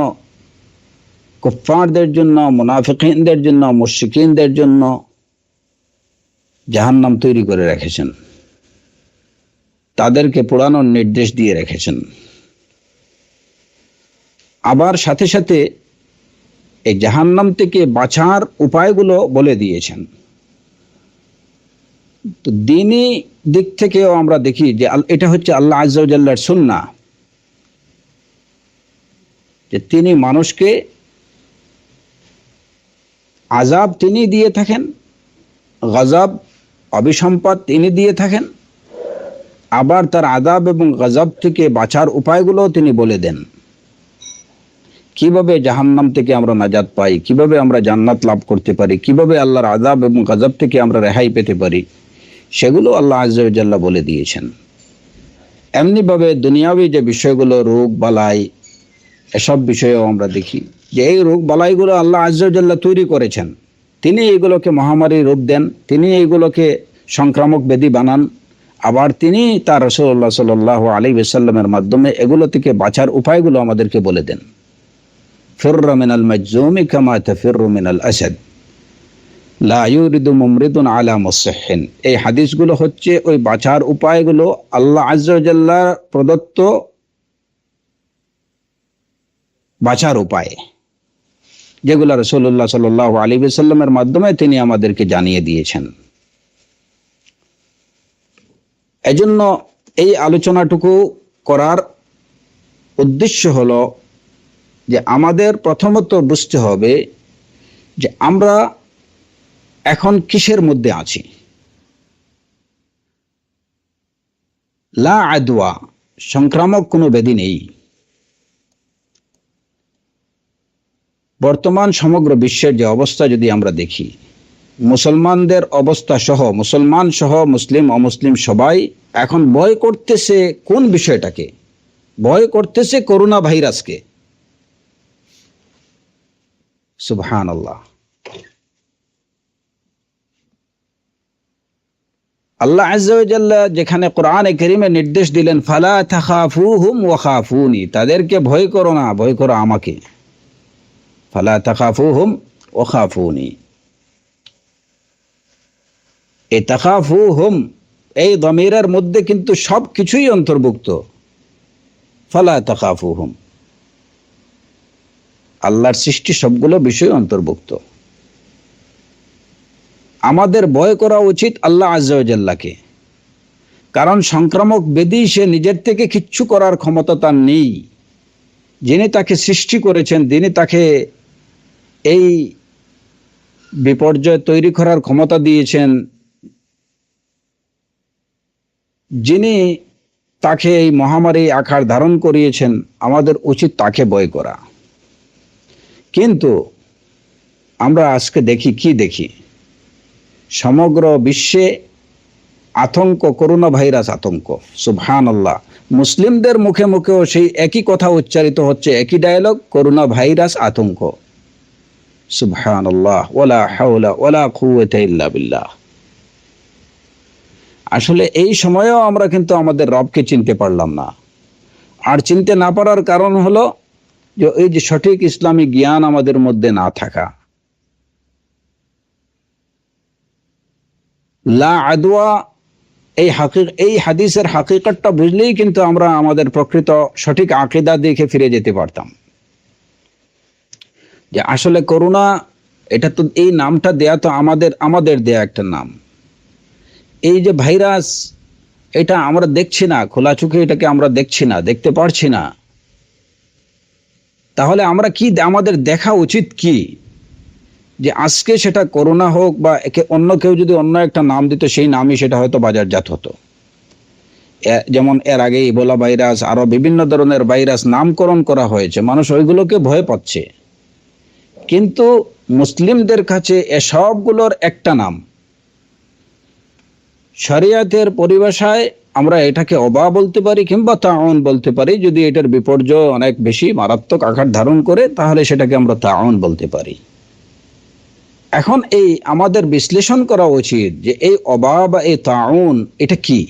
কুফফারদের জন্য, মুনাফিকিনদের জন্য, মুশরিকিনদের জন্য জাহান্নাম তৈরি করে রেখেছেন, তাদেরকে পোড়ানোর নির্দেশ দিয়ে রেখেছেন। আবার সাথে সাথে এই জাহান্নাম থেকে বাঁচার উপায়গুলো বলে দিয়েছেন। তো দ্বীনি দিক থেকেও আমরা দেখি যে এটা হচ্ছে আল্লাহ আজ্জা ওয়া জাল্লার সুন্নাহ, যে তিনি মানুষকে আযাব তিনি দিয়ে থাকেন, গজব অভিসম্পাদ তিনি দিয়ে থাকেন, আবার তার আযাব এবং গজব থেকে বাঁচার উপায়গুলো তিনি বলে দেন। কিভাবে জাহান্নাম থেকে আমরা নাজাত পাই, কিভাবে আমরা জান্নাত লাভ করতে পারি, কিভাবে আল্লাহর আযাব এবং গজব থেকে আমরা রেহাই পেতে পারি, সেগুলো আল্লাহ আজ্জা ওয়া জাল্লা বলে দিয়েছেন। এমনিভাবে দুনিয়াবি যে বিষয়গুলো, রোগ বালাই, এসব বিষয়েও আমরা দেখি যে এই রোগ বালাইগুলো আল্লাহ আজ্জা ওয়া জাল্লা তৈরি করেছেন। তিনি এইগুলোকে মহামারী রূপ দেন, তিনি এইগুলোকে সংক্রামক ব্যাধি বানান, আবার তিনি তার রাসূলুল্লাহ সাল্লাল্লাহু আলাইহি ওয়াসাল্লামের মাধ্যমে এগুলো থেকে বাঁচার উপায়গুলো আমাদেরকে বলে দেন। ফিররা মিনাল মাজজুমি কামা তাফিররু মিনাল আসাদ লা ইউরিদু মুমরিদুন আলা মুসহিন। এই হাদিসগুলো হচ্ছে ওই বাঁচার উপায়গুলো আল্লাহ আজ্জা ওয়া জাল্লা প্রদত্ত বাঁচার উপায়, যেগুলো রাসূলুল্লাহ সাল্লাল্লাহু আলাইহি ওয়াসাল্লামের মাধ্যমে তিনি আমাদেরকে জানিয়ে দিয়েছেন। এজন্য এই আলোচনাটুকু করার উদ্দেশ্য হলো যে আমাদের প্রথমত বুঝতে হবে যে আমরা এখন কিসের মধ্যে আছি। লা আদওয়া, সংক্রামক কোনো ব্যাধি নেই। বর্তমান সমগ্র বিশ্বের যে অবস্থা যদি আমরা দেখি, মুসলমানদের অবস্থা সহ, মুসলমান সহ মুসলিম অমুসলিম সবাই এখন ভয় করতেছে কোন বিষয়টাকে? ভয় করতেছে করোনা ভাইরাসকে। সুবহানাল্লাহ। আল্লাহ আজ্জা ওয়া জাল্লা যেখানে কোরআনে কারীমে নির্দেশ দিলেন ফালা তাখাফুহুম ওয়া খাফুনি, তাদেরকে ভয় করো না, ভয় করো আমাকে। ফালা তাখাফুহুম ওয়া খাফুনি, এই তাখাফুহুম এই দমিরের মধ্যে কিন্তু সব কিছুই অন্তর্ভুক্ত। ফালা তাখাফুহুম, আল্লাহর সৃষ্টি সবগুলো বিষয় অন্তর্ভুক্ত। আমাদের ভয় করা উচিত আল্লাহ আজ্জা ওয়া জাল্লাকে, কারণ সংক্রামক ব্যাধি সে নিজের থেকে কিচ্ছু করার ক্ষমতা তার নেই। যিনি তাকে সৃষ্টি করেছেন, যিনি তাকে এই বিপর্যয় তৈরি করার ক্ষমতা দিয়েছেন, যিনি তাকে এই মহামারী আকার ধারণ করিয়েছেন, আমাদের উচিত তাকে ভয় করা। কিন্তু আমরা আজকে দেখি, কি দেখি? সমগ্র বিশ্বে আতঙ্ক, করোনা ভাইরাস আতঙ্ক। সুবহানাল্লাহ। মুসলিমদের মুখে মুখেও সেই একই কথা উচ্চারিত হচ্ছে, একই ডায়লগ, করোনা ভাইরাস আতঙ্ক। সুবহানাল্লাহ, ওয়ালা হাওলা ওয়ালা কুওয়াতা ইল্লা বিল্লাহ। আসলে এই সময়েও আমরা কিন্তু আমাদের রবকে চিনতে পারলাম না। আর চিনতে না পারার কারণ হলো যে এই যে সঠিক ইসলামী জ্ঞান আমাদের মধ্যে না থাকা। লা আদওয়া এই হাদিসের হাকিকতটা বুঝলেই কিন্তু আমরা আমাদের প্রকৃত সঠিক আকীদা দিকে ফিরে যেতে পারতাম, যে আসলে করোনা এটা তো, এই নামটা দেয়া তো আমাদের দেয়া একটা নাম। এই যে ভাইরাস, এটা আমরা দেখছি না, খোলা চোখে এটাকে আমরা দেখছি না, দেখতে পারছি না। তাহলে আমরা কি, আমাদের দেখা উচিত কি, যে আজকে সেটা করোনা হোক বা অন্য কেউ যদি অন্য একটা নাম দিত, সেই নামই সেটা হয়তো বাজারজাত হতো। যেমন এর আগে ইবোলা ভাইরাস, আরো বিভিন্ন ধরনের ভাইরাস নামকরণ করা হয়েছে, মানুষ ওইগুলোকে ভয় পাচ্ছে। কিন্তু মুসলিমদের কাছে এসবগুলোর একটা নাম, শরিয়াতের পরিভাষায় আমরা এটাকে ওবা বলতে পারি কিংবা তাউন বলতে পারি। যদি এটার বিপর্যয় অনেক বেশি মারাত্মক আকার ধারণ করে, তাহলে সেটাকে আমরা তাউন বলতে পারি। এখন এই আমাদের বিশ্লেষণ করা উচিত যে এই ওবা বা এই তাউন এটা কি।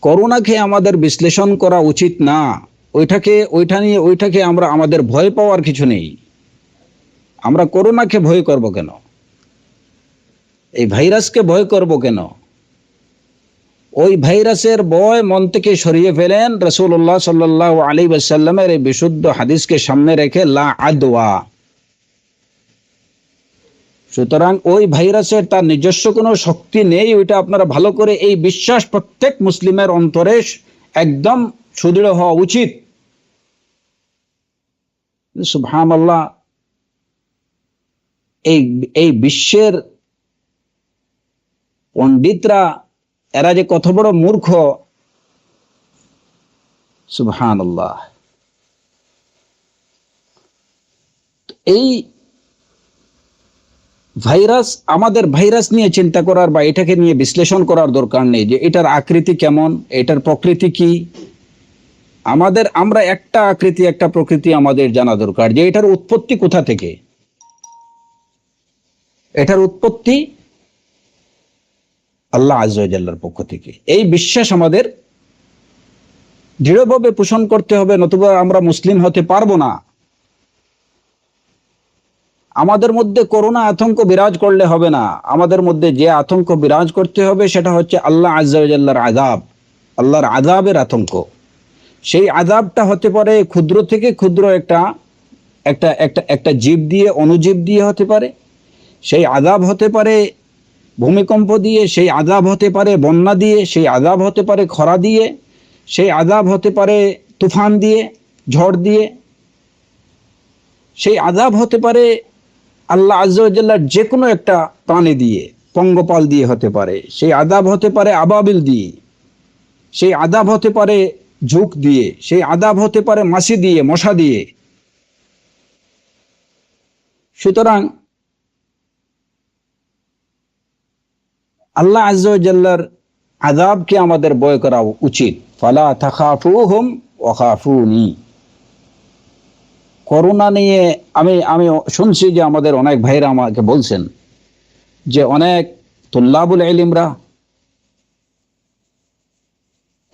করোনাকে আমাদের বিশ্লেষণ করা উচিত না, ওইটাকে আমরা, আমাদের ভয় পাওয়ার কিছু নেই। আমরা করোনাকে ভয় করব কেন, এই ভাইরাসকে ভয় করব কেন? ওই ভাইরাসের ভয় মন থেকে সরিয়ে ফেলেন। রাসূলুল্লাহ সাল্লাল্লাহু আলাইহি ওয়াসাল্লামের এই বিশুদ্ধ হাদিসকে সামনে রেখে, লা আদওয়া। সুতরাং ওই ভাইরাসের তার নিজস্ব কোনো শক্তি নেই, ওইটা আপনারা ভালো করে এই বিশ্বাস প্রত্যেক মুসলিমের অন্তরে একদম সুদৃঢ় হওয়া উচিত। সুবহানাল্লাহ, এই বিশ্বের পণ্ডিতরা, এরা যে কত বড় মূর্খ, সুবহানাল্লাহ। এই ভাইরাস, আমাদের ভাইরাস নিয়ে চিন্তা করার বা এটাকে নিয়ে বিশ্লেষণ করার দরকার নেই যে এটার আকৃতি কেমন, এটার প্রকৃতি কি। আমরা একটা আকৃতি, একটা প্রকৃতি আমাদের জানা দরকার, যে এটার উৎপত্তি কোথা থেকে। এটার উৎপত্তি আল্লাহ আযজা ওয়া জাল্লার পক্ষ থেকে। এই বিশ্বাস আমাদের দৃঢ়ভাবে পোষণ করতে হবে, নতুবা আমরা মুসলিম হতে পারবো না। আমাদের মধ্যে করোনা আতঙ্ক বিরাজ করলে হবে না, আমাদের মধ্যে যে আতঙ্ক বিরাজ করতে হবে সেটা হচ্ছে আল্লাহ আযজা ওয়া জাল্লার আযাব, আল্লাহর আযাবের আতঙ্ক। সেই আযাবটা হতে পারে ক্ষুদ্র থেকে ক্ষুদ্র একটা একটা একটা একটা জীব দিয়ে, অণুজীব দিয়ে হতে পারে। সেই আযাব হতে পারে ভূমিকম্প দিয়ে, সেই আযাব হতে পারে বন্যা দিয়ে, সেই আযাব হতে পারে খরা দিয়ে, সেই আযাব হতে পারে তুফান দিয়ে, ঝড় দিয়ে, সেই আযাব হতে পারে আল্লাহ আযজা ওয়া জাল্লার যে কোনো একটা প্রাণী দিয়ে, পঙ্গপাল দিয়ে হতে পারে, সেই আযাব হতে পারে আবাবিল দিয়ে, সেই আযাব হতে পারে ঝুঁক দিয়ে, সেই আযাব হতে পারে মাছি দিয়ে, মশা দিয়ে। সুতরাং আল্লাহ আযজা ওয়া জাল্লার আযাবকে আমাদের ভয় করা উচিত। ফালা তাখাফুহুম ওয়া খাফুনি। করোনা নিয়ে আমি শুনছি যে আমাদের অনেক ভাইরা আমাকে বলছেন যে অনেক তুল্লাবুল ইলমরা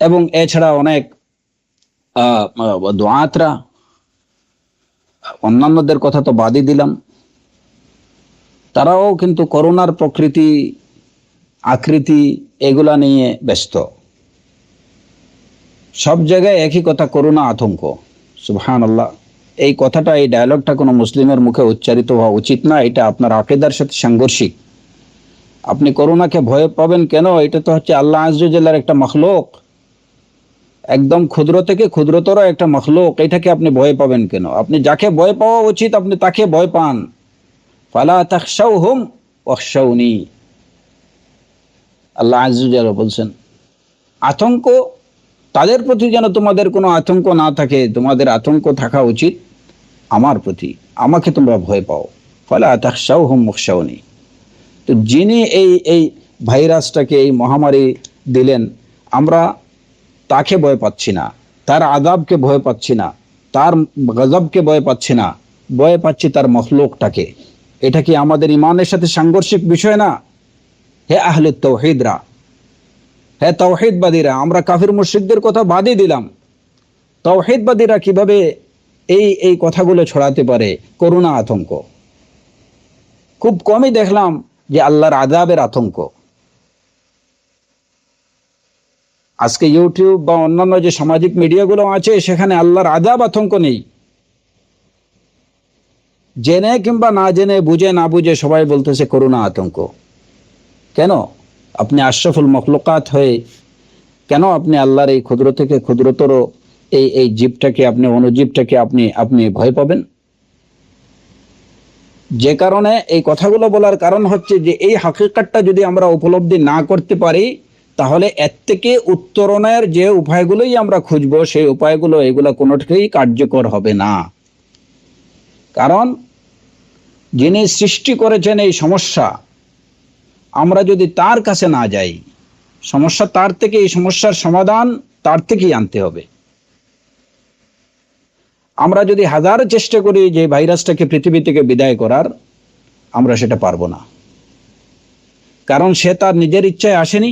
এবং এছাড়া অনেক দুআতরা, অন্যান্যদের কথা তো বাদই দিলাম, তারাও কিন্তু করোনার প্রকৃতি, আকৃতি এগুলা নিয়ে ব্যস্ত। সব জায়গায় একই কথা, করোনা আতঙ্ক। সুবহানাল্লাহ, এই কথাটা, এই ডায়লগটা কোনো মুসলিমের মুখে উচ্চারিত হওয়া উচিত না। এটা আপনার আকীদার সাথে সাংঘর্ষিক। আপনি করোনাকে ভয় পাবেন কেন? এটা তো হচ্ছে আল্লাহ আযজা ওয়া জাল্লার একটা মখলুক, একদম ক্ষুদ্র থেকে ক্ষুদ্রতর একটা মখলুক। এটাকে আপনি ভয় পাবেন কেন? আপনি যাকে ভয় পাওয়া উচিত আপনি তাকে ভয় পান। ফালা তাখশাউহুম ওয়াখশাউনি, আল্লাহ আযজা ওয়া জাল্লা বলছেন। আতঙ্ক, তাদের প্রতি যেন তোমাদের কোনো আতঙ্ক না থাকে, তোমাদের আতঙ্ক থাকা উচিত আমার প্রতি, আমাকে তোমরা ভয় পাও। ফালা তাখশাউহুম ওয়াখশাউনি। তো যিনি এই ভাইরাসটাকে, এই মহামারী দিলেন, আমরা তাকে ভয় পাচ্ছি না, তার আযাবকে ভয় পাচ্ছি না, তার গজবকে ভয় পাচ্ছি না, ভয় পাচ্ছি তার মখলুকটাকে। এটা কি আমাদের ইমানের সাথে সাংঘর্ষিক বিষয় না? হে আহলে তাওহীদরা, হে তাওহীদবাদীরা, আমরা কাফির মুশরিকদের কথা বাদই দিলাম, তাওহীদবাদীরা কিভাবে এই কথাগুলো ছড়াতে পারে? করোনা আতঙ্ক। খুব কমই দেখলাম যে আল্লাহর আযাবের আতঙ্ক। আজকে ইউটিউব বা অন্যান্য যে সামাজিক মিডিয়াগুলো আছে সেখানে আল্লাহর আযাব আতঙ্ক নেই। জেনে কিংবা না জেনে, বুঝে না বুঝে সবাই বলতেছে করোনা আতঙ্ক। কেন? আপনি আশরাফুল মখলুকাত হয়ে কেন আপনি আল্লাহর এই ক্ষুদ্র থেকে ক্ষুদ্রতর এই জীবটাকে, আপনি অণুজীবটাকে আপনি ভয় পাবেন? যে কারণে এই কথাগুলো বলার কারণ হচ্ছে যে এই হাকিকতটা যদি আমরা উপলব্ধি না করতে পারি, তাহলে এর থেকে উত্তরণের যে উপায়গুলোই আমরা খুঁজবো, সেই উপায়গুলো এগুলো কোনোটাই কার্যকর হবে না। কারণ যিনি সৃষ্টি করেছেন এই সমস্যা, আমরা যদি তার কাছে না যাই, সমস্যা তার থেকে, এই সমস্যার সমাধান তার থেকেই আনতে হবে। আমরা যদি হাজার চেষ্টা করি যে ভাইরাসটাকে পৃথিবী থেকে বিদায় করার, আমরা সেটা পারবো না। কারণ সে তার নিজের ইচ্ছায় আসেনি,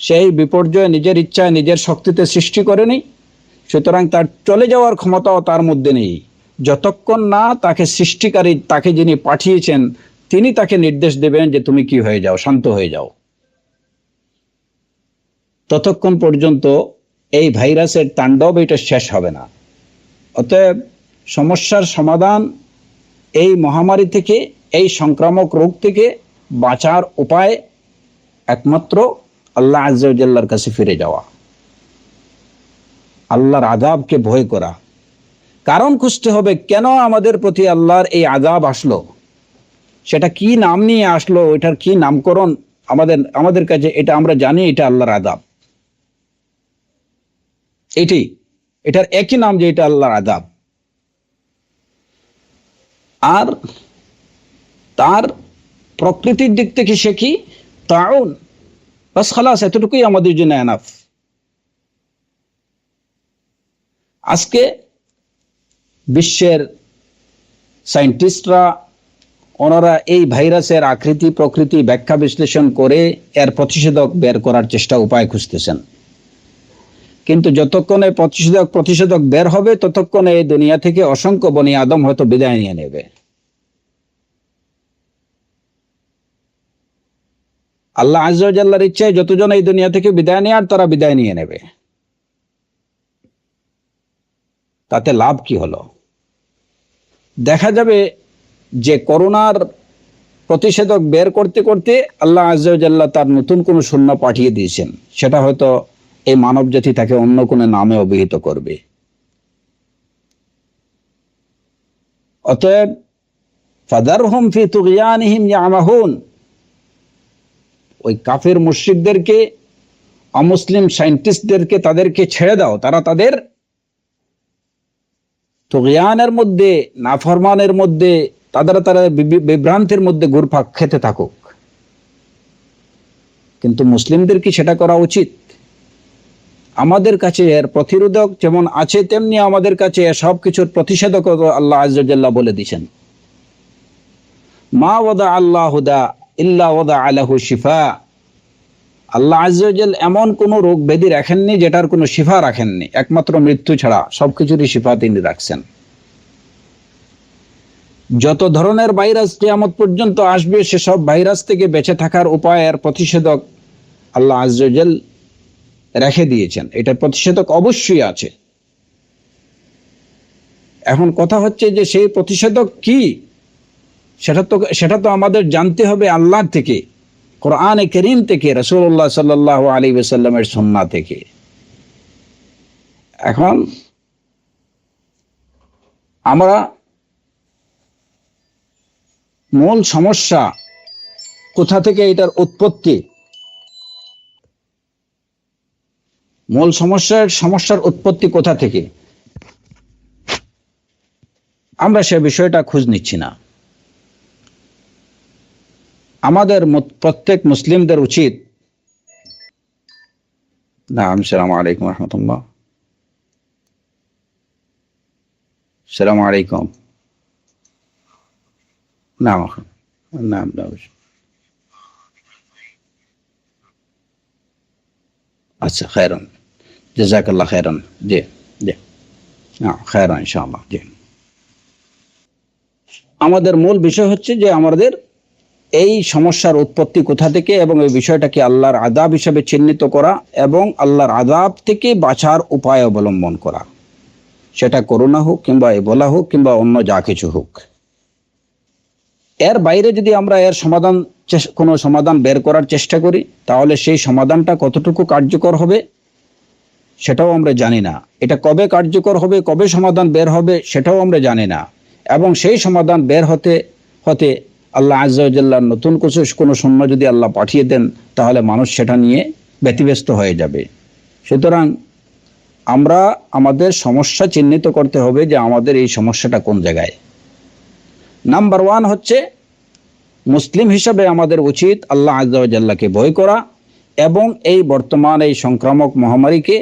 সেই বিপর্যয় নিজের ইচ্ছায় নিজের শক্তিতে সৃষ্টি করেনি। সুতরাং তার চলে যাওয়ার ক্ষমতাও তার মধ্যে নেই, যতক্ষণ না তাকে সৃষ্টিকারী, তাকে যিনি পাঠিয়েছেন তিনি তাকে নির্দেশ দেবেন যে তুমি কি হয়ে যাও, শান্ত হয়ে যাও। ততক্ষণ পর্যন্ত এই ভাইরাসের তাণ্ডব এটা শেষ হবে না। অতএব সমস্যার সমাধান, এই মহামারী থেকে, এই সংক্রামক রোগ থেকে বাঁচার উপায় একমাত্র আল্লাহ আযজা ওয়া জাল্লার কাছে ফিরে যাওয়া, আল্লাহর আযাবকে ভয় করা। কারণ খুঁজতে হবে, কেন আমাদের প্রতি আল্লাহর এই আযাব আসলো, সেটা কি নাম নিয়ে আসলো, এটার কি নামকরণ আমাদের কাছে, এটা আমরা জানি এটা আল্লাহর আযাব। এটার একই নাম যে এটা আল্লাহর আযাব। আর তার প্রকৃতির দিক থেকে সে কি? তাউন। বাস খালাস, এতটুকুই আমাদের জন্য এনাফ। আজকে বিশ্বের সায়েন্টিস্টরা, ওনারা এই ভাইরাসের আকৃতি প্রকৃতি ব্যাখ্যা বিশ্লেষণ করে এর প্রতিষেধক বের করার চেষ্টা, উপায় খুঁজতেছেন। কিন্তু যতক্ষণে প্রতিষেধক বের হবে, ততক্ষণে এই দুনিয়া থেকে অসংখ্য বনি আদম হয়তো বিদায় নিয়ে নেবে। আল্লাহ আযজা ওয়া জাল্লার ইচ্ছায় যতজন এই দুনিয়া থেকে বিদায় নেয়, আর তারা বিদায় নিয়ে নেবে। তাতে লাভ কি হলো? দেখা যাবে যে করোনার প্রতিষেধক বের করতে করতে আল্লাহ আযজা ওয়া জাল্লা তার নতুন কোনো সৈন্য পাঠিয়ে দিয়েছেন, সেটা হয়তো এই মানব জাতি তাকে অন্য কোনো নামে অভিহিত করবে। অতএব ফাদারহুম ফি তুগয়ানিহিম ইয়ামাহুন, ওই কাফের মুশরিকদেরকে, অমুসলিম সায়েন্টিস্টদেরকে, তাদেরকে ছেড়ে দাও। তারা তাদের তুগয়ানের মধ্যে, নাফরমানের মধ্যে, তারা বিভ্রান্তির মধ্যে ঘুরপাক খেতে থাকুক। কিন্তু মুসলিমদের কি সেটা করা উচিত? আমাদের কাছে এর প্রতিরোধক যেমন আছে, তেমনি আমাদের কাছে সব কিছুর প্রতিষেধক আল্লাহ আযজা ওয়া জাল্লা বলে দিয়েছেন। মা ওয়াদা আল্লাহু দা ইল্লা ওয়াদা আলাহু শিফা। আল্লাহ আযজা ওয়া জাল্লা এমন কোন রোগ ব্যাধি রাখেননি যেটার কোনো শিফা রাখেননি, একমাত্র মৃত্যু ছাড়া সবকিছুরই শিফা তিনি রাখছেন। যত ধরনের ভাইরাস কিয়ামত পর্যন্ত আসবে, সেসব ভাইরাস থেকে বেঁচে থাকার উপায় আর প্রতিষেধক আল্লাহ আযজা ওয়া জাল্লা রেখে দিয়েছেন। এটার প্রতিষেধক অবশ্যই আছে। এখন কথা হচ্ছে যে সেই প্রতিষেধক কি, সেটা তো আমাদের জানতে হবে আল্লাহর থেকে, কোরআনে কারীম থেকে, রাসূলুল্লাহ সাল্লাল্লাহু আলাইহি ওয়াসাল্লামের সুন্নাহ থেকে। এখন আমরা মূল সমস্যা কোথা থেকে, এটার উৎপত্তি, মূল সমস্যার উৎপত্তি কোথা থেকে, আমরা সে বিষয়টা খোঁজ নিচ্ছি না। আমাদের প্রত্যেক মুসলিমদের উচিত। আসসালামু আলাইকুম ওয়া রাহমাতুল্লাহ। আসসালামু আলাইকুম। নাম নাম আচ্ছা, খায়রান, জাযাকাল্লাহ খায়রান। জি জি, খায়রান ইনশাআল্লাহ। জি, আমাদের মূল বিষয় হচ্ছে যে আমাদের এই সমস্যার উৎপত্তি কোথা থেকে এবং এই বিষয়টাকে আল্লাহর আযাব হিসেবে চিহ্নিত করা এবং আল্লাহর আযাব থেকে বাঁচার উপায় অবলম্বন করা, সেটা করোনা হোক কিংবা এবলা হোক কিংবা অন্য যা কিছু হোক। এর বাইরে যদি আমরা এর কোনো সমাধান বের করার চেষ্টা করি, তাহলে সেই সমাধানটা কতটুকু কার্যকর হবে সেটাও আমরা জানি না। এটা কবে কার্যকর হবে, কবে সমাধান বের হবে সেটাও আমরা জানি না। এবং সেই সমাধান বের হতে হতে আল্লাহ আযজা ওয়া জাল্লার নতুন কোনো সৈন্য যদি আল্লাহ পাঠিয়ে দেন, তাহলে মানুষ সেটা নিয়ে ব্যতিব্যস্ত হয়ে যাবে। সুতরাং আমরা আমাদের সমস্যা চিহ্নিত করতে হবে যে আমাদের এই সমস্যাটা কোন জায়গায়। নাম্বার 1 হচ্ছে, মুসলিম হিসাবে আমাদের উচিত আল্লাহ আযজা ওয়া জাল্লাকে ভয় করা এবং এই বর্তমান এই সংক্রামক মহামারীকে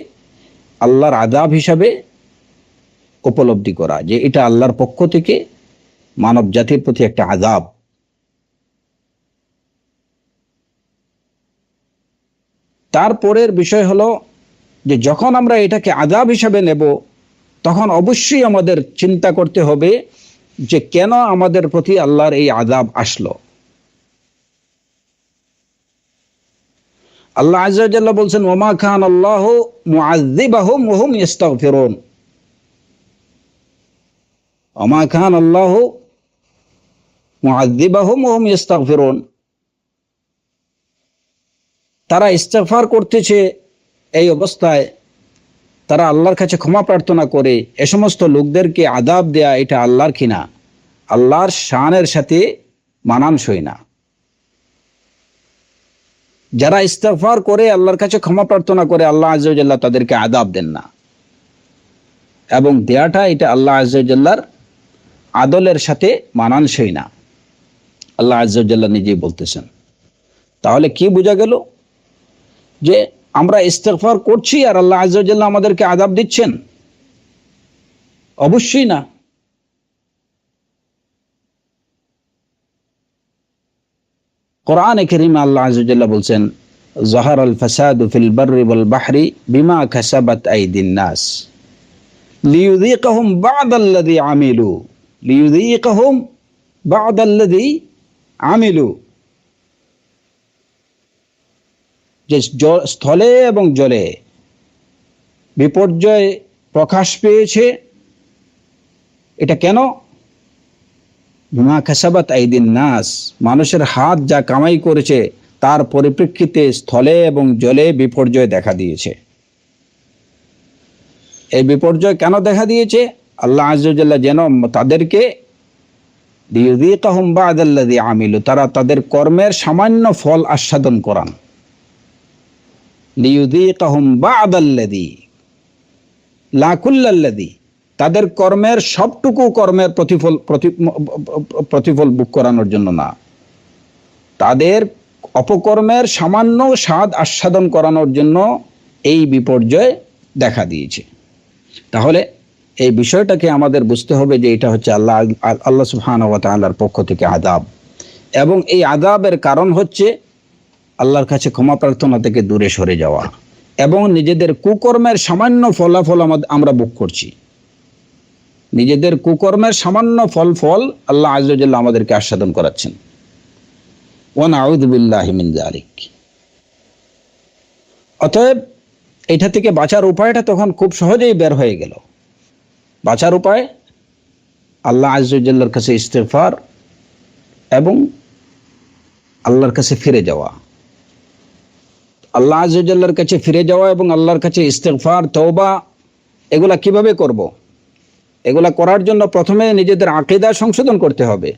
আল্লাহর আযাব হিসাবে উপলব্ধি করা, যে এটা আল্লাহর পক্ষ থেকে মানব জাতির প্রতি একটা আযাব। তারপরের বিষয় হলো যে যখন আমরা এটাকে আযাব হিসাবে নেব, তখন অবশ্যই আমাদের চিন্তা করতে হবে যে কেন আমাদের প্রতি আল্লাহর এই আযাব আসলো। আল্লাহ আযজা ওয়া জাল্লা বলছেন, ওমা কান আল্লাহু মুআযযিবাহুম ওয়া হুম ইস্তাগফিরুন। ওমা কান আল্লাহু মুআযযিবাহুম ওয়া হুম ইস্তাগফিরুন। তারা ইস্তেগফার করতেছে, এই অবস্থায় তারা আল্লাহর কাছে ক্ষমা প্রার্থনা করে। এ সমস্ত লোকদেরকে আযাব দেয়া এটা আল্লাহর কিনা, আল্লাহর শানের সাথে মানানসই না। যারা ইস্তেগফার করে আল্লাহর কাছে ক্ষমা প্রার্থনা করে, আল্লাহ আযজা ওয়া জাল্লা তাদেরকে আযাব দেন না, এবং দেয়াটা এটা আল্লাহ আযজা ওয়া জাল্লার আদলের সাথে মানানসই না। আল্লাহ আযজা ওয়া জাল্লা নিজেই বলতেছেন। তাহলে কি বোঝা গেল? যে আমরা ইস্তেগফার করছি আর আল্লাহ আযজা ওয়া জাল্লা আমাদেরকে আযাব দিচ্ছেন? অবশ্যই না। কোরআনে কারীমে আল্লাহ আযজা ওয়া জাল্লা বলছেন, যাহারাল ফাসাদু ফিল বাররি ওয়াল বাহরি বিমা কাসাবাত আইদিন নাস লিইউযীকাহুম বা'দাল্লাযী আমিলু লিইউযীকাহুম বা'দাল্লাযী আমিলু। যে স্থলে এবং জলে বিপর্যয় প্রকাশ পেয়েছে, এটা কেন? বিমা কাসাবাত আইদিন নাস, মানুষের হাত যা কামাই করেছে তার পরিপ্রেক্ষিতে স্থলে এবং জলে বিপর্যয় দেখা দিয়েছে। এই বিপর্যয় কেন দেখা দিয়েছে? আল্লাহ আযজা ওয়া জাল্লা যেন তাদেরকে লিইউযীকাহুম বা'দাল্লাযী আমিলু, তারা তাদের কর্মের সামান্য ফল আস্বাদন করান। লিইউযীকাহুম বা'দাল্লাযী লা কুল্লাল্লাযী, তাদের কর্মের সবটুকু কর্মের প্রতিফল ভোগ করানোর জন্য না, তাদের অপকর্মের সামান্য স্বাদ আস্বাদন করানোর জন্য এই বিপর্যয় দেখা দিয়েছে। তাহলে এই বিষয়টাকে আমাদের বুঝতে হবে যে এটা হচ্ছে আল্লাহ সুবহানাহু ওয়া তাআলার পক্ষ থেকে আযাব, এবং এই আযাবের কারণ হচ্ছে আল্লাহর কাছে ক্ষমা প্রার্থনা থেকে দূরে সরে যাওয়া এবং নিজেদের কুকর্মের সামান্য ফলাফল আমরা ভোগ করছি। নিজেদের কুকর্মের সামান্য ফল আল্লাহ আযজা ওয়া জাল্লা আমাদেরকে আস্বাদন করাচ্ছেন। ওয়া নাউযু বিল্লাহি মিন যালিক। অতএব এটা থেকে বাঁচার উপায়টা তখন খুব সহজেই বের হয়ে গেল। বাঁচার উপায় আল্লাহ আযজা ওয়া জাল্লার কাছে ইস্তেগফার এবং আল্লাহর কাছে ফিরে যাওয়া। আল্লাহ আযজা ওয়া জাল্লার কাছে ফিরে যাওয়া এবং আল্লাহর কাছে ইস্তেগফার, তওবা, এগুলা কিভাবে করব? এগুলা করার জন্য প্রথমে নিজেদের আকীদা সংশোধন করতে হবে।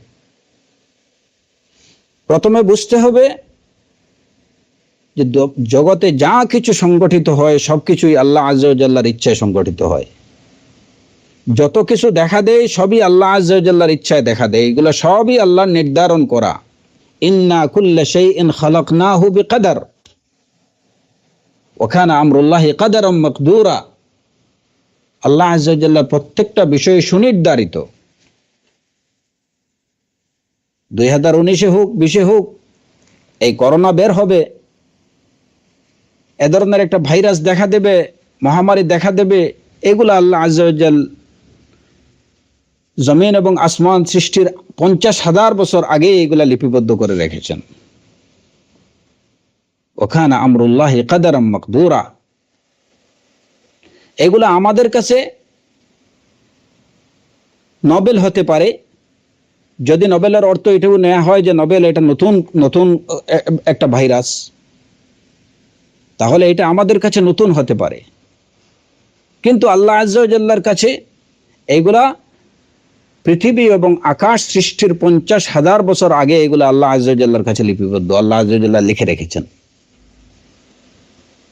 প্রথমে বুঝতে হবে যে জগতে যা কিছু সংগঠিত হয় সবকিছুই আল্লাহ আযজা ওয়া জাল্লার ইচ্ছায় সংগঠিত হয়। যত কিছু দেখা দেয় সবই আল্লাহ আযজা ওয়া জাল্লার ইচ্ছায় দেখা দেয়। এগুলো সবই আল্লাহর নির্ধারণ করা। ইন্না কুল্লা শাইইন খালাকনাহু বিকদর ওয়া কানা আমরুল্লাহি কদরাম মাকদুরা। আল্লাহ আযজা ওয়া জাল্লার প্রত্যেকটা বিষয় সুনির্ধারিত। 2019-এ হোক 20-এ হোক, এই করোনা বের হবে, এ ধরনের একটা ভাইরাস দেখা দেবে, মহামারী দেখা দেবে, এগুলো আল্লাহ আযজা ওয়া জাল জমিন এবং আসমান সৃষ্টির 50,000 বছর আগে এগুলা লিপিবদ্ধ করে রেখেছেন। ওখানে আমরুল্লাহি কাদারাম মাকদুরা, এগুলা আমাদের কাছে নোবেল হতে পারে, যদি নোবেলের অর্থ এটাও নেওয়া হয় যে নোবেল এটা নতুন নতুন একটা ভাইরাস, তাহলে এটা আমাদের কাছে নতুন হতে পারে। কিন্তু আল্লাহ আজ্জা ওয়া জাল্লার কাছে এগুলা পৃথিবী এবং আকাশ সৃষ্টির 50,000 বছর আগে এগুলো আল্লাহ আজ্জা ওয়া জাল্লার কাছে লিপিবদ্ধ, আল্লাহ আজ্জা ওয়া জাল্লা লিখে রেখেছেন।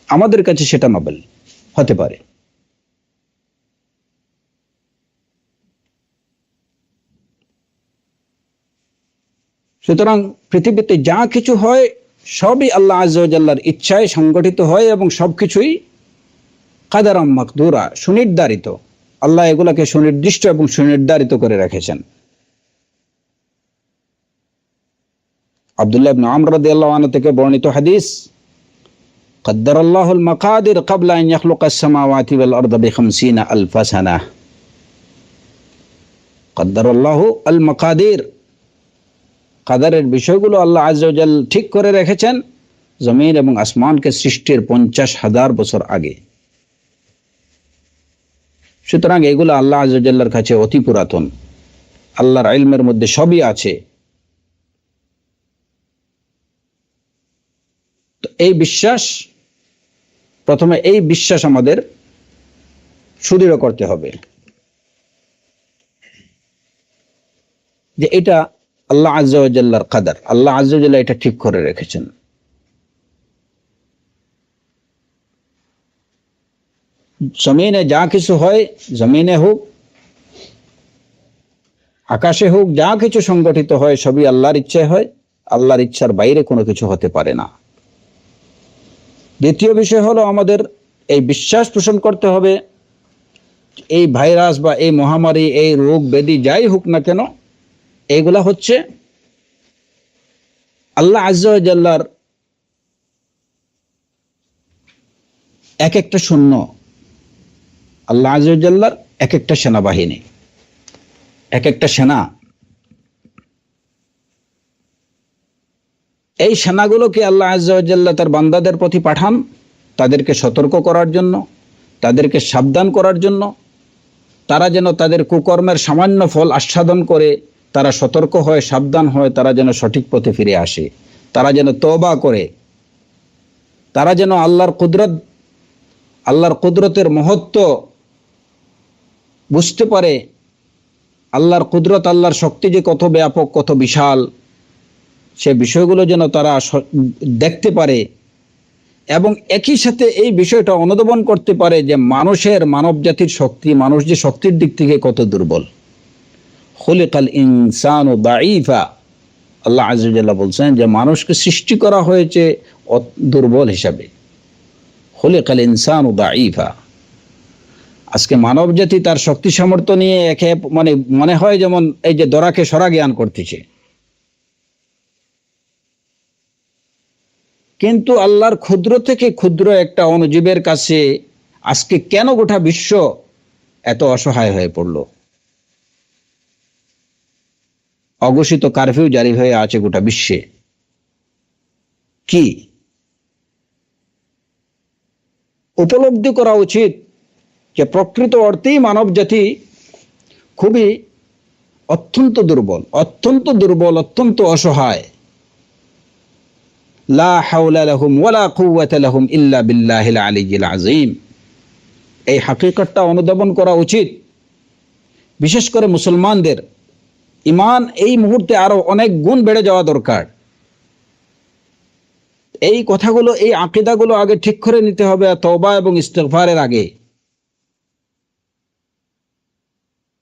আমাদের কাছে সেটা নোবেল হতে পারে। সুতরাং পৃথিবীতে যা কিছু হয় সবই আল্লাহ আজ্জা ওয়া জাল্লার ইচ্ছায় সংগঠিত হয় এবং সবকিছুই কাদারাম মাকদুরা, সুনির্ধারিত। আল্লাহ এগুলাকে সুনির্দিষ্ট এবং সুনির্ধারিত করে রেখেছেন। আব্দুল্লাহ ইবনে আমর রাদিয়াল্লাহু আনহু থেকে বর্ণিত হাদিস, কদ্দারাল্লাহুল মাকাদির ক্বাবলা আন ইয়াখলুকাস সামাওয়াতি ওয়াল আরদা বি50 আলফ সানাহ। কদ্দারাল্লাহু আল মাকাদির, কাদারের বিষয়গুলো আল্লাহ আজ্জা ওয়া জাল ঠিক করে রেখেছেন জমিন এবং আসমানকে সৃষ্টির 50,000 বছর আগে। সুতরাং এগুলো আল্লাহ আজ্জা ওয়া জাল্লার কাছে অতি পুরাতন, আল্লাহর ইলমের মধ্যে সবই আছে। তো এই বিশ্বাস, প্রথমে এই বিশ্বাস আমাদের সুদৃঢ় করতে হবে যে এটা আল্লাহ আজ্জা ওয়া জাল্লার কাদার, আল্লাহ আজ্জা ওয়া জাল্লা এটা ঠিক করে রেখেছেন। জমিনে যা কিছু হয়, জমিনে হোক আকাশে হোক, যা কিছু সংগঠিত হয় সবই আল্লাহর ইচ্ছায় হয়, আল্লাহর ইচ্ছার বাইরে কোনো কিছু হতে পারে না। দ্বিতীয় বিষয় হলো আমাদের এই বিশ্বাস পোষণ করতে হবে এই ভাইরাস বা এই মহামারী, এই রোগ ব্যাধি যাই হোক না কেন, এগুলা হচ্ছে আল্লাহ আজ্জা ওয়া জাল্লার এক একটা সৈন্য, আল্লাহ আজ্জা ওয়া জাল্লার এক একটা সেনাবাহিনী, এক একটা সেনা। এই সেনাগুলোকে আল্লাহ আজ্জা ওয়া জাল্লা তার বান্দাদের প্রতি পাঠান তাদেরকে সতর্ক করার জন্য, তাদেরকে সাবধান করার জন্য, তারা যেন তাদের কুকর্মের সামান্য ফল আস্বাদন করে তারা সতর্ক হয়, সাবধান হয়, তারা যেন সঠিক পথে ফিরে আসে, তারা যেন তওবা করে, তারা যেন আল্লাহর কুদরতের মহত্ব বুঝতে পারে, আল্লাহর কুদরত, আল্লাহর শক্তি যে কত ব্যাপক, কত বিশাল, সে বিষয়গুলো যেন তারা দেখতে পারে এবং একই সাথে এই বিষয়টা অনুধাবন করতে পারে যে মানব জাতির শক্তি, মানুষ যে শক্তির দিক থেকে কত দুর্বল। খুলিকাল ইনসানু দাঈফা, আল্লাহ আজ্জা ওয়া জাল্লা বলছেন যে মানুষকে সৃষ্টি করা হয়েছে দুর্বল হিসাবে। খুলিকাল ইনসানু দাঈফা। আজকে মানব জাতি তার শক্তি সামর্থ্য নিয়ে মনে হয় যেমন এই যে দরাকে সরা জ্ঞান করতেছে, কিন্তু আল্লাহর ক্ষুদ্র থেকে ক্ষুদ্র একটা অণুজীবের কাছে আজকে কেন গোটা বিশ্ব এত অসহায় হয়ে পড়ল? অঘোষিত কারফিউ জারি হয়ে আছে গোটা বিশ্বে। কি উপলব্ধি করা উচিত যে প্রকৃত অর্থেই মানব জাতি খুবই অত্যন্ত দুর্বল, অত্যন্ত অসহায়। লা হাওলা লাহুম ওয়ালা কুওয়াতা লাহুম ইল্লা বিল্লাহিল আলিয়্যিল আযীম। এই হাকিকতটা অনুধাবন করা উচিত। বিশেষ করে মুসলমানদের ঈমান এই মুহূর্তে আরো অনেক গুণ বেড়ে যাওয়া দরকার। এই কথাগুলো, এই আকীদাগুলো আগে ঠিক করে নিতে হবে তওবা এবং ইস্তিগফারের আগে।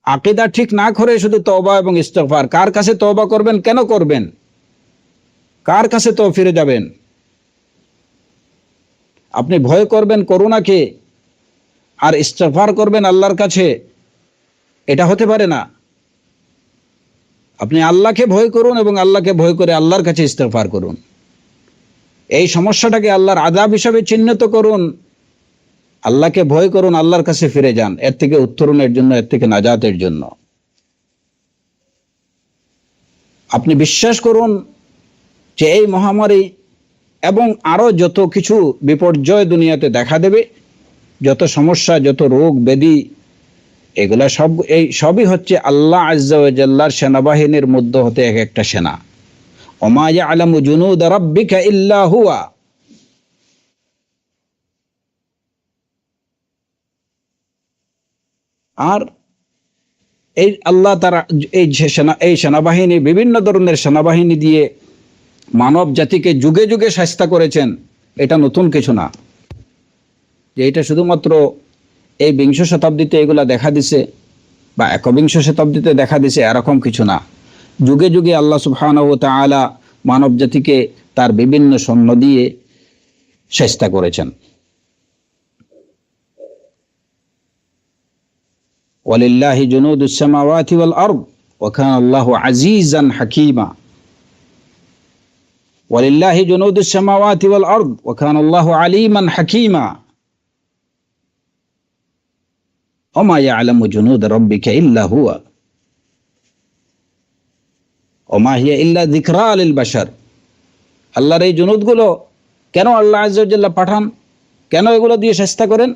আকীদা ঠিক না করে শুধু তওবা এবং ইস্তিগফার, কার কাছে তওবা করবেন, কেন করবেন, কার কাছে তো ফিরে যাবেন? আপনি ভয় করবেন করোনাকে আর ইস্তিগফার করবেন আল্লাহর কাছে, এটা হতে পারে না। আপনি আল্লাহকে ভয় করুন এবং আল্লাহকে ভয় করে আল্লাহর কাছে ইস্তিগফার করুন। এই সমস্যাটাকে আল্লাহর আযাব হিসাবে চিহ্নিত করুন, আল্লাহকে ভয় করুন, আল্লাহর কাছে ফিরে যান এর থেকে উত্তরণের জন্য, এর থেকে নাজাতের জন্য। আপনি বিশ্বাস করুন যে এই মহামারী এবং আরো যত কিছু বিপর্যয় দুনিয়াতে দেখা দেবে, যত সমস্যা, যত রোগ ব্যাধি, এগুলা সবই হচ্ছে আল্লাহ আজ্জা ওয়া জাল্লার সেনাবাহিনীর মধ্যে হতে এক একটা সেনা। ওমা ইয়ালামু জুনুদ রাব্বিকা ইল্লা হুয়া। আর এই আল্লাহ তারা এই সেনাবাহিনী, বিভিন্ন ধরনের সেনাবাহিনী দিয়ে মানব জাতিকে যুগে যুগে শাস্তি করেছেন। এটা নতুন কিছু না যে এটা শুধুমাত্র এই বিংশ শতাব্দীতে এগুলা দেখা দিছে বা একবিংশ শতাব্দীতে দেখা দিছে, এরকম কিছু না। যুগে যুগে আল্লাহ সুবহানাহু ওয়া তাআলা মানব জাতিকে তার বিভিন্ন সৈন্য দিয়ে শাস্তি করেছেন। ওয়ালিল্লাহি জুনুদুস সামাওয়াতি ওয়াল আরদ ওয়া কানা আল্লাহু আজিজান হাকীমা। ওয়ালিল্লাহি জুনুদুস সামাওয়াতি ওয়াল আরদ ওয়া কানা আল্লাহু আলীমান হাকীমা। ওমা ইয়ালামু জুনুদ রাব্বিকা ইল্লা হুয়া ওমা হিয়া ইল্লা যিকরা লিল বাশার। আল্লাহর এই জুনুদগুলো কেন আল্লাহ আজ্জা ওয়া জাল্লা পাঠান, কেন এগুলো দিয়ে শাস্তি করেন?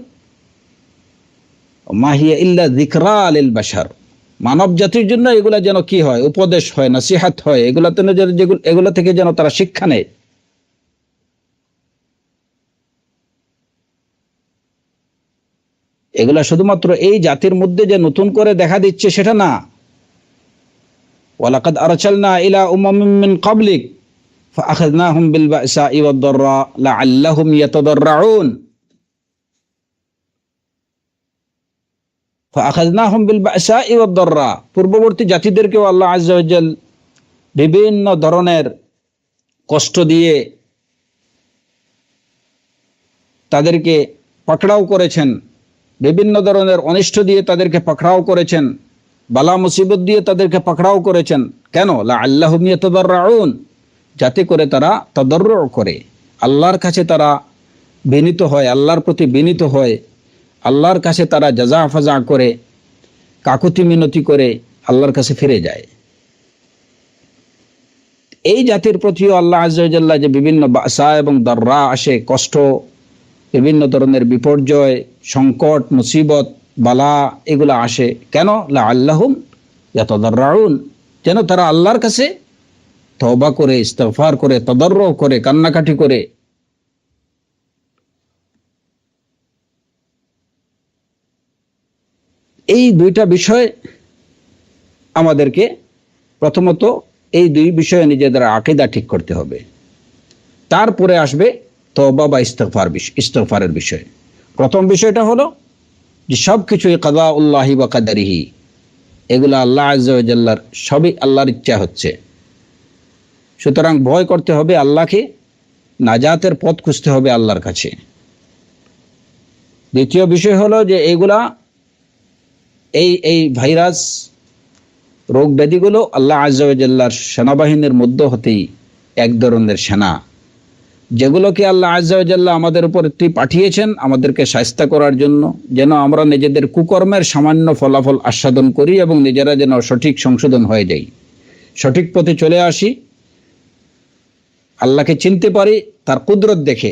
ওমা হিয়া ইল্লা যিকরা লিল বাশার, মানব জাতির জন্য এগুলা যেন কি হয়, উপদেশ হয়, নসিহত হয়, এগুলো থেকে যেন তারা শিক্ষা নেয়। এগুলা শুধুমাত্র এই জাতির মধ্যে যে নতুন করে দেখা দিচ্ছে সেটা না। ওয়ালাকাদ আরসালনা ইলা উমামিন মিন ক্বাবলিক ফাআখাযনাহুম বিল বাসাই ওয়াদ দাররা লাআল্লাহুম ইয়াতাদাররাউন। ফাআখাযনাহুম বিল বাসাই ওয়াদ দাররা, পূর্ববর্তী জাতিদেরকেও আল্লাহ আজ্জা ওয়া জাল বিভিন্ন ধরনের কষ্ট দিয়ে তাদেরকে পাকড়াও করেছেন, বিভিন্ন ধরনের অনিষ্ট দিয়ে তাদেরকে পাকড়াও করেছেন, বালা মুসিবত দিয়ে তাদেরকে পাকড়াও করেছেন। কেন? লাআল্লাহুম ইয়াতাদাররাউন, যাতে করে তারা তাদাররু করে, আল্লাহর কাছে তারা বিনীত হয়, আল্লাহর প্রতি বিনীত হয়, আল্লাহর কাছে তারা জাযা ফাজা করে, কাকুতি মিনতি করে আল্লাহর কাছে ফিরে যায়। এই জাতির প্রতিও আল্লাহ আজ্জা ওয়া জাল্লা যে বিভিন্ন বাসা এবং দাররা আসে, কষ্ট, বিভিন্ন ধরনের বিপর্যয়, সংকট, মুসিবত, বালা, এগুলা আসে কেন? লাআল্লাহুম ইয়াতাদাররাউন, যেন তারা আল্লাহর কাছে তওবা করে, ইস্তিগফার করে, তাদাররু করে, কান্নাকাটি করে। এই দুইটা বিষয় আমাদেরকে প্রথমত এই দুই বিষয়ে নিজেদের আকীদা ঠিক করতে হবে, তারপরে আসবে তওবা বা ইস্তিগফারের বিষয়। প্রথম বিষয়টা হলো যে সব কিছুই কাদাউল্লাহি ওয়া কাদারিহি, এগুলো আল্লাহ আজ্জা ওয়া জাল্লার, সবই আল্লাহর ইচ্ছা হচ্ছে। সুতরাং ভয় করতে হবে আল্লাহকে, নাজাতের পথ খুঁজতে হবে আল্লাহর কাছে। দ্বিতীয় বিষয় হলো যে এইগুলা এই ভাইরাস, রোগ ব্যাধিগুলো আল্লাহ আজ্জা ওয়া জাল্লার সেনাবাহিনীর মধ্য হতেই এক ধরনের সেনা, যেগুলোকে আল্লাহ আজ্জা ওয়া জাল্লা আমাদের উপর পাঠিয়েছেন আমাদেরকে শায়েস্তা করার জন্য, যেন আমরা নিজেদের কুকর্মের সামান্য ফলাফল আস্বাদন করি এবং নিজেরা যেন সঠিক সংশোধন হয়ে যাই, সঠিক পথে চলে আসি, আল্লাহকে চিনতে পারি তার কুদরত দেখে,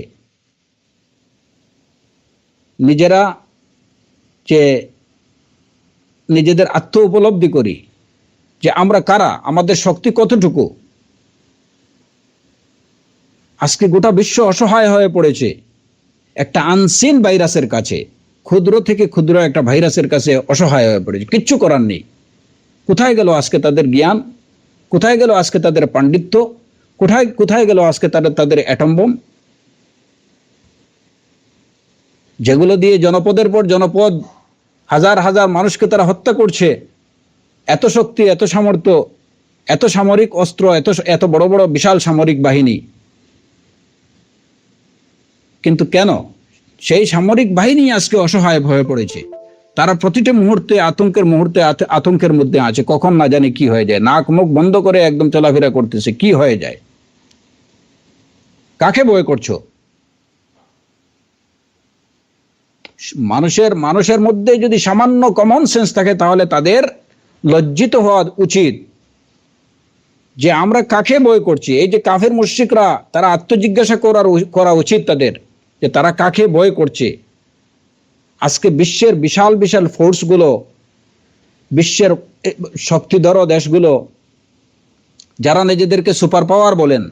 নিজেরা যে নিজেদের আত্ম উপলব্ধি করি যে আমরা কারা, আমাদের শক্তি কতটুকু। আজকে গোটা বিশ্ব অসহায় হয়ে পড়েছে একটা আনসিন ভাইরাসের কাছে, ক্ষুদ্র থেকে ক্ষুদ্র একটা ভাইরাসের কাছে অসহায় হয়ে পড়েছে, কিচ্ছু করার নেই। কোথায় গেল আজকে তাদের জ্ঞান, কোথায় গেল আজকে তাদের পাণ্ডিত্য, কোথায় গেল আজকে তাদের অ্যাটম বোম, যেগুলো দিয়ে জনপদের পর জনপদ, হাজার হাজার মানুষকে তারা হত্যা করছে। এত শক্তি, এত সামর্থ্য, এত সামরিক অস্ত্র, এত বড় বড় বিশাল সামরিক বাহিনী, কিন্তু কেন সেই সামরিক বাহিনী আজকে অসহায় হয়ে পড়েছে? তারা প্রতিটা মুহূর্তে আতঙ্কের মধ্যে আছে, কখন না জানি কি হয়ে যায়, নাক মুখ বন্ধ করে একদম চলাফেরা করতেছে, কি হয়ে যায়। কাকে ভয় করছো? মানুষের মধ্যে যদি সামান্য কমন সেন্স থাকে তাহলে তাদের লজ্জিত হওয়া উচিত যে আমরা কাকে ভয় করছি। এই যে কাফের মুশরিকরা, তারা আত্মজিজ্ঞাসা করা উচিত তাদের, যে তারা কাকে ভয় করছে। আজকে বিশ্বের বিশাল বিশাল ফোর্সগুলো, বিশ্বের শক্তিধর দেশগুলো, যারা নিজেদেরকে সুপার পাওয়ার বলেন,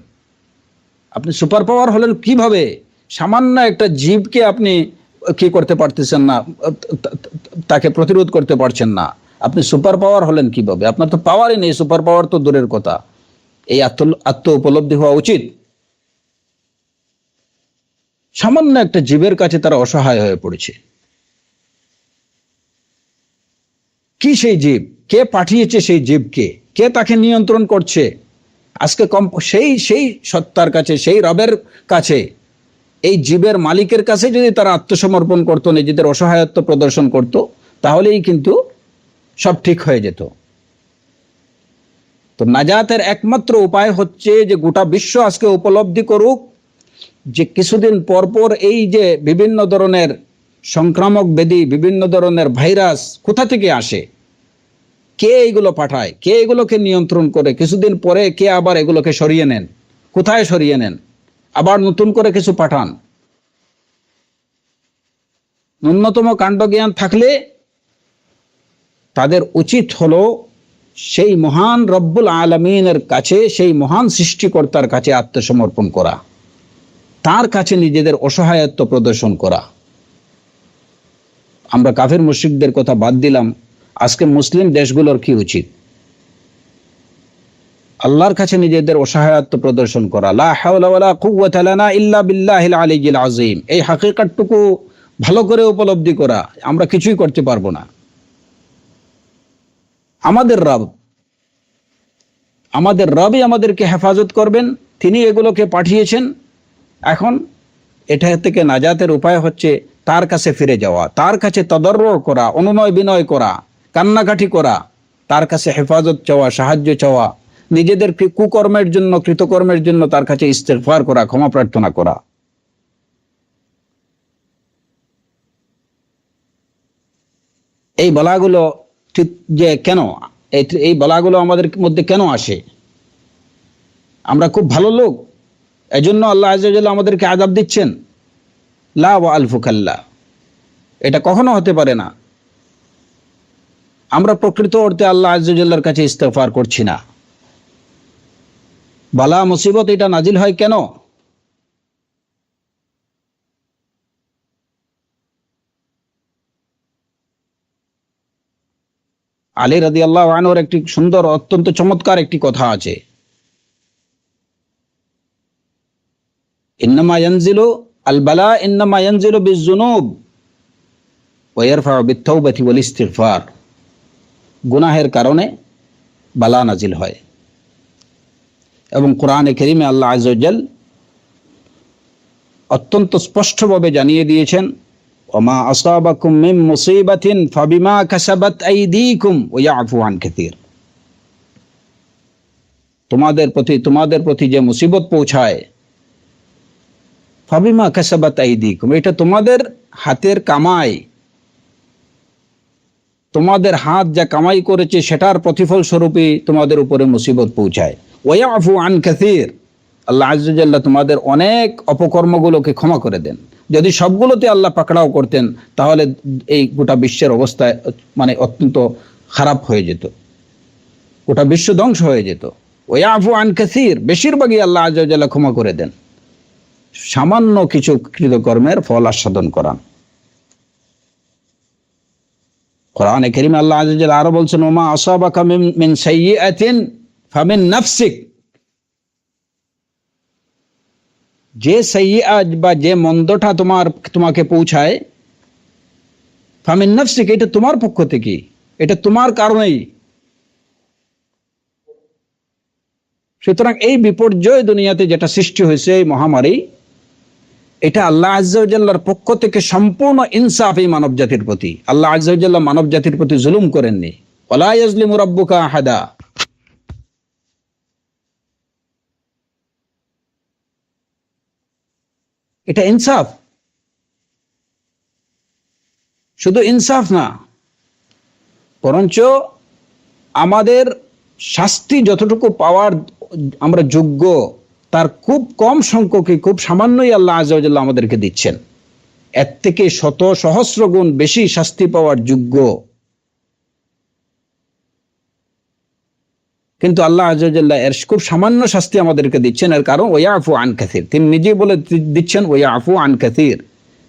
আপনি সুপার পাওয়ার হলেন কিভাবে? সামান্য একটা জীবকে আপনি কি করতে পারতেছেন না, তাকে প্রতিরোধ করতে পারছেন না, আপনি সুপার পাওয়ার হলেন কিভাবে? আপনার তো পাওয়ারই নেই, সুপার পাওয়ার তো দূরের কথা। এই আত্ম উপলব্ধি হওয়া উচিত। সামান্য একটা জীবের কাছে তারা অসহায় হয়ে পড়েছে। কি সেই জীব? কে পাঠিয়েছে সেই জীবকে? কে তাকে নিয়ন্ত্রণ করছে? আজকে সেই সত্তার কাছে, সেই রবের কাছে, এই জীবের মালিকের কাছে যদি তারা আত্মসমর্পণ করত, নিজেদের অসহায়ত্ব প্রদর্শন করত, তাহলেই কিন্তু সব ঠিক হয়ে যেত। তো নাজাতের একমাত্র উপায় হচ্ছে যে গোটা বিশ্ব আজকে উপলব্ধি করুক যে কিছুদিন পর পর এই যে বিভিন্ন ধরনের সংক্রামক ব্যাধি, বিভিন্ন ধরনের ভাইরাস কোথা থেকে আসে, কে এগুলো পাঠায়, কে এগুলোকে নিয়ন্ত্রণ করে, কিছুদিন পরে কে আবার এগুলোকে সরিয়ে নেন, কোথায় সরিয়ে নেন, আবার নতুন করে কিছু পাঠান। ন্যূনতম কাণ্ডজ্ঞান থাকলে তাদের উচিত হলো সেই মহান রব্বুল আলামিনের কাছে, সেই মহান সৃষ্টিকর্তার কাছে আত্মসমর্পণ করা, তার কাছে নিজেদের অসহায়ত্ব প্রদর্শন করা। আমরা কাফের মুশরিকদের কথা বাদ দিলাম, আজকে মুসলিম দেশগুলোর কি উচিত? আল্লাহর কাছে নিজেদের অসহায়ত্ব প্রদর্শন করা। লা হাওলা ওয়ালা কুওয়াতা লানা ইল্লা বিল্লাহিল আলিয়্যিল আযীম, এই হাকিকতটুকু ভালো করে উপলব্ধি করা, আমরা কিছুই করতে পারবো না। আমাদের রবই আমাদেরকে হেফাজত করবেন, তিনি এগুলোকে পাঠিয়েছেন। এখন এটা থেকে নাজাতের উপায় হচ্ছে তার কাছে ফিরে যাওয়া, তার কাছে তদর্রুর করা, অনুনয় বিনয় করা, কান্নাকাটি করা, তার কাছে হেফাজত চাওয়া, সাহায্য চাওয়া, নিজেদের কুকর্মের জন্য, কৃতকর্মের জন্য তার কাছে ইস্তেগফার করা, ক্ষমা প্রার্থনা করা। এই বলাগুলো ঠিক যে কেন, এই বলাগুলো আমাদের মধ্যে কেন আসে? আমরা খুব ভালো লোক, এজন্য আল্লাহ আযজা ওয়া জাল্লা আমাদেরকে আযাব দিচ্ছেন? লা ওয়া আলফু কাল্লা, এটা কখনো হতে পারে না। আমরা প্রকৃত অর্থে আল্লাহ আযজা ওয়া জাল্লার কাছে ইস্তেগফার করছি না। বালা মুসিবত এটা নাজিল হয় কেন? আলী রাদিয়াল্লাহু আনহুর একটি সুন্দর, অত্যন্ত চমৎকার একটি কথা আছে, ইন্নামা ইয়ানজিলু আল বালা ইন্নামা ইয়ানজিলু বিজ-যুনুব ওয়া ইয়ারফাউ বিত-তাওবাতি ওয়াল ইস্তিগফার। গুনাহের কারণে বালা নাজিল হয়। এবং কোরআনে কারীমে আল্লাহ আযজা ওয়া জাল অত্যন্ত স্পষ্টভাবে জানিয়ে দিয়েছেন, ওমা আসাবাকুম মিন মুসিবাতিন ফাবিমা কাসাবাত আইদিকুম ওয়া ইয়াফু আন কাসীর। তোমাদের প্রতি যে মুসিবত পৌঁছায়, ফাবিমা কাসাবাত আইদিকুম, এটা তোমাদের হাতের কামাই, তোমাদের হাত যা কামাই করেছে সেটার প্রতিফল স্বরূপই তোমাদের উপরে মুসিবত পৌঁছায়। ওয়া ইয়াফু আন কাসীর, আল্লাহ আযজা ওয়া জাল্লা তোমাদের অনেক অপকর্মগুলোকে ক্ষমা করে দেন। যদি সবগুলোতে আল্লাহ পাকড়াও করতেন, তাহলে এই গোটা বিশ্বের অবস্থা মানে অত্যন্ত খারাপ হয়ে যেত, গোটা বিশ্ব ধ্বংস হয়ে যেত। ওয়া ইয়াফু আন কাসীর, বেশিরভাগই আল্লাহ আযজা ওয়া জাল্লা ক্ষমা করে দেন, সামান্য কিছু কৃতকর্মের ফল আস্বাদন করান। কোরআনে কারীমে আল্লাহ আযজা ওয়া জাল্লা আরো বলছেন, ওমা আসাবাকা মিন সাইয়্যাতিন ফামিন নাফসিক, যে সাইয়্যাত বা যে মন্দটা তোমাকে পৌঁছায়, ফামিন নাফসিক, এটা তোমার পক্ষ থেকে, এটা তোমার কারণেই। সুতরাং এই বিপর্যয় দুনিয়াতে যেটা সৃষ্টি হয়েছে, এই মহামারী, এটা আল্লাহ আযজা ওয়া জাল্লার পক্ষ থেকে সম্পূর্ণ ইনসাফ এই মানব জাতির প্রতি। আল্লাহ আযজা ওয়া জাল্লা মানব জাতির প্রতি জুলুম করেননি। ওয়ালা ইয়াজলিমু রাব্বুকা আহাদা, এটা ইনসাফ। শুধু ইনসাফ না, বরঞ্চ আমাদের শাস্তি যতটুকু পাওয়ার আমরা যোগ্য তার খুব কম সংখ্যকই, খুব সামান্যই আল্লাহ আযজা ওয়া জাল্লা আমাদেরকে দিচ্ছেন। এর থেকে শত সহস্র গুণ বেশি শাস্তি পাওয়ার যোগ্য, কিন্তু আল্লাহ আযজা ওয়া জাল্লা এর খুব সামান্য শাস্তি আমাদেরকে দিচ্ছেন। এর কারণ ওয়ায়াফু আন কাসীর, তিনি নিজেই বলে দিচ্ছেন ওয়ায়াফু আন কাসীর,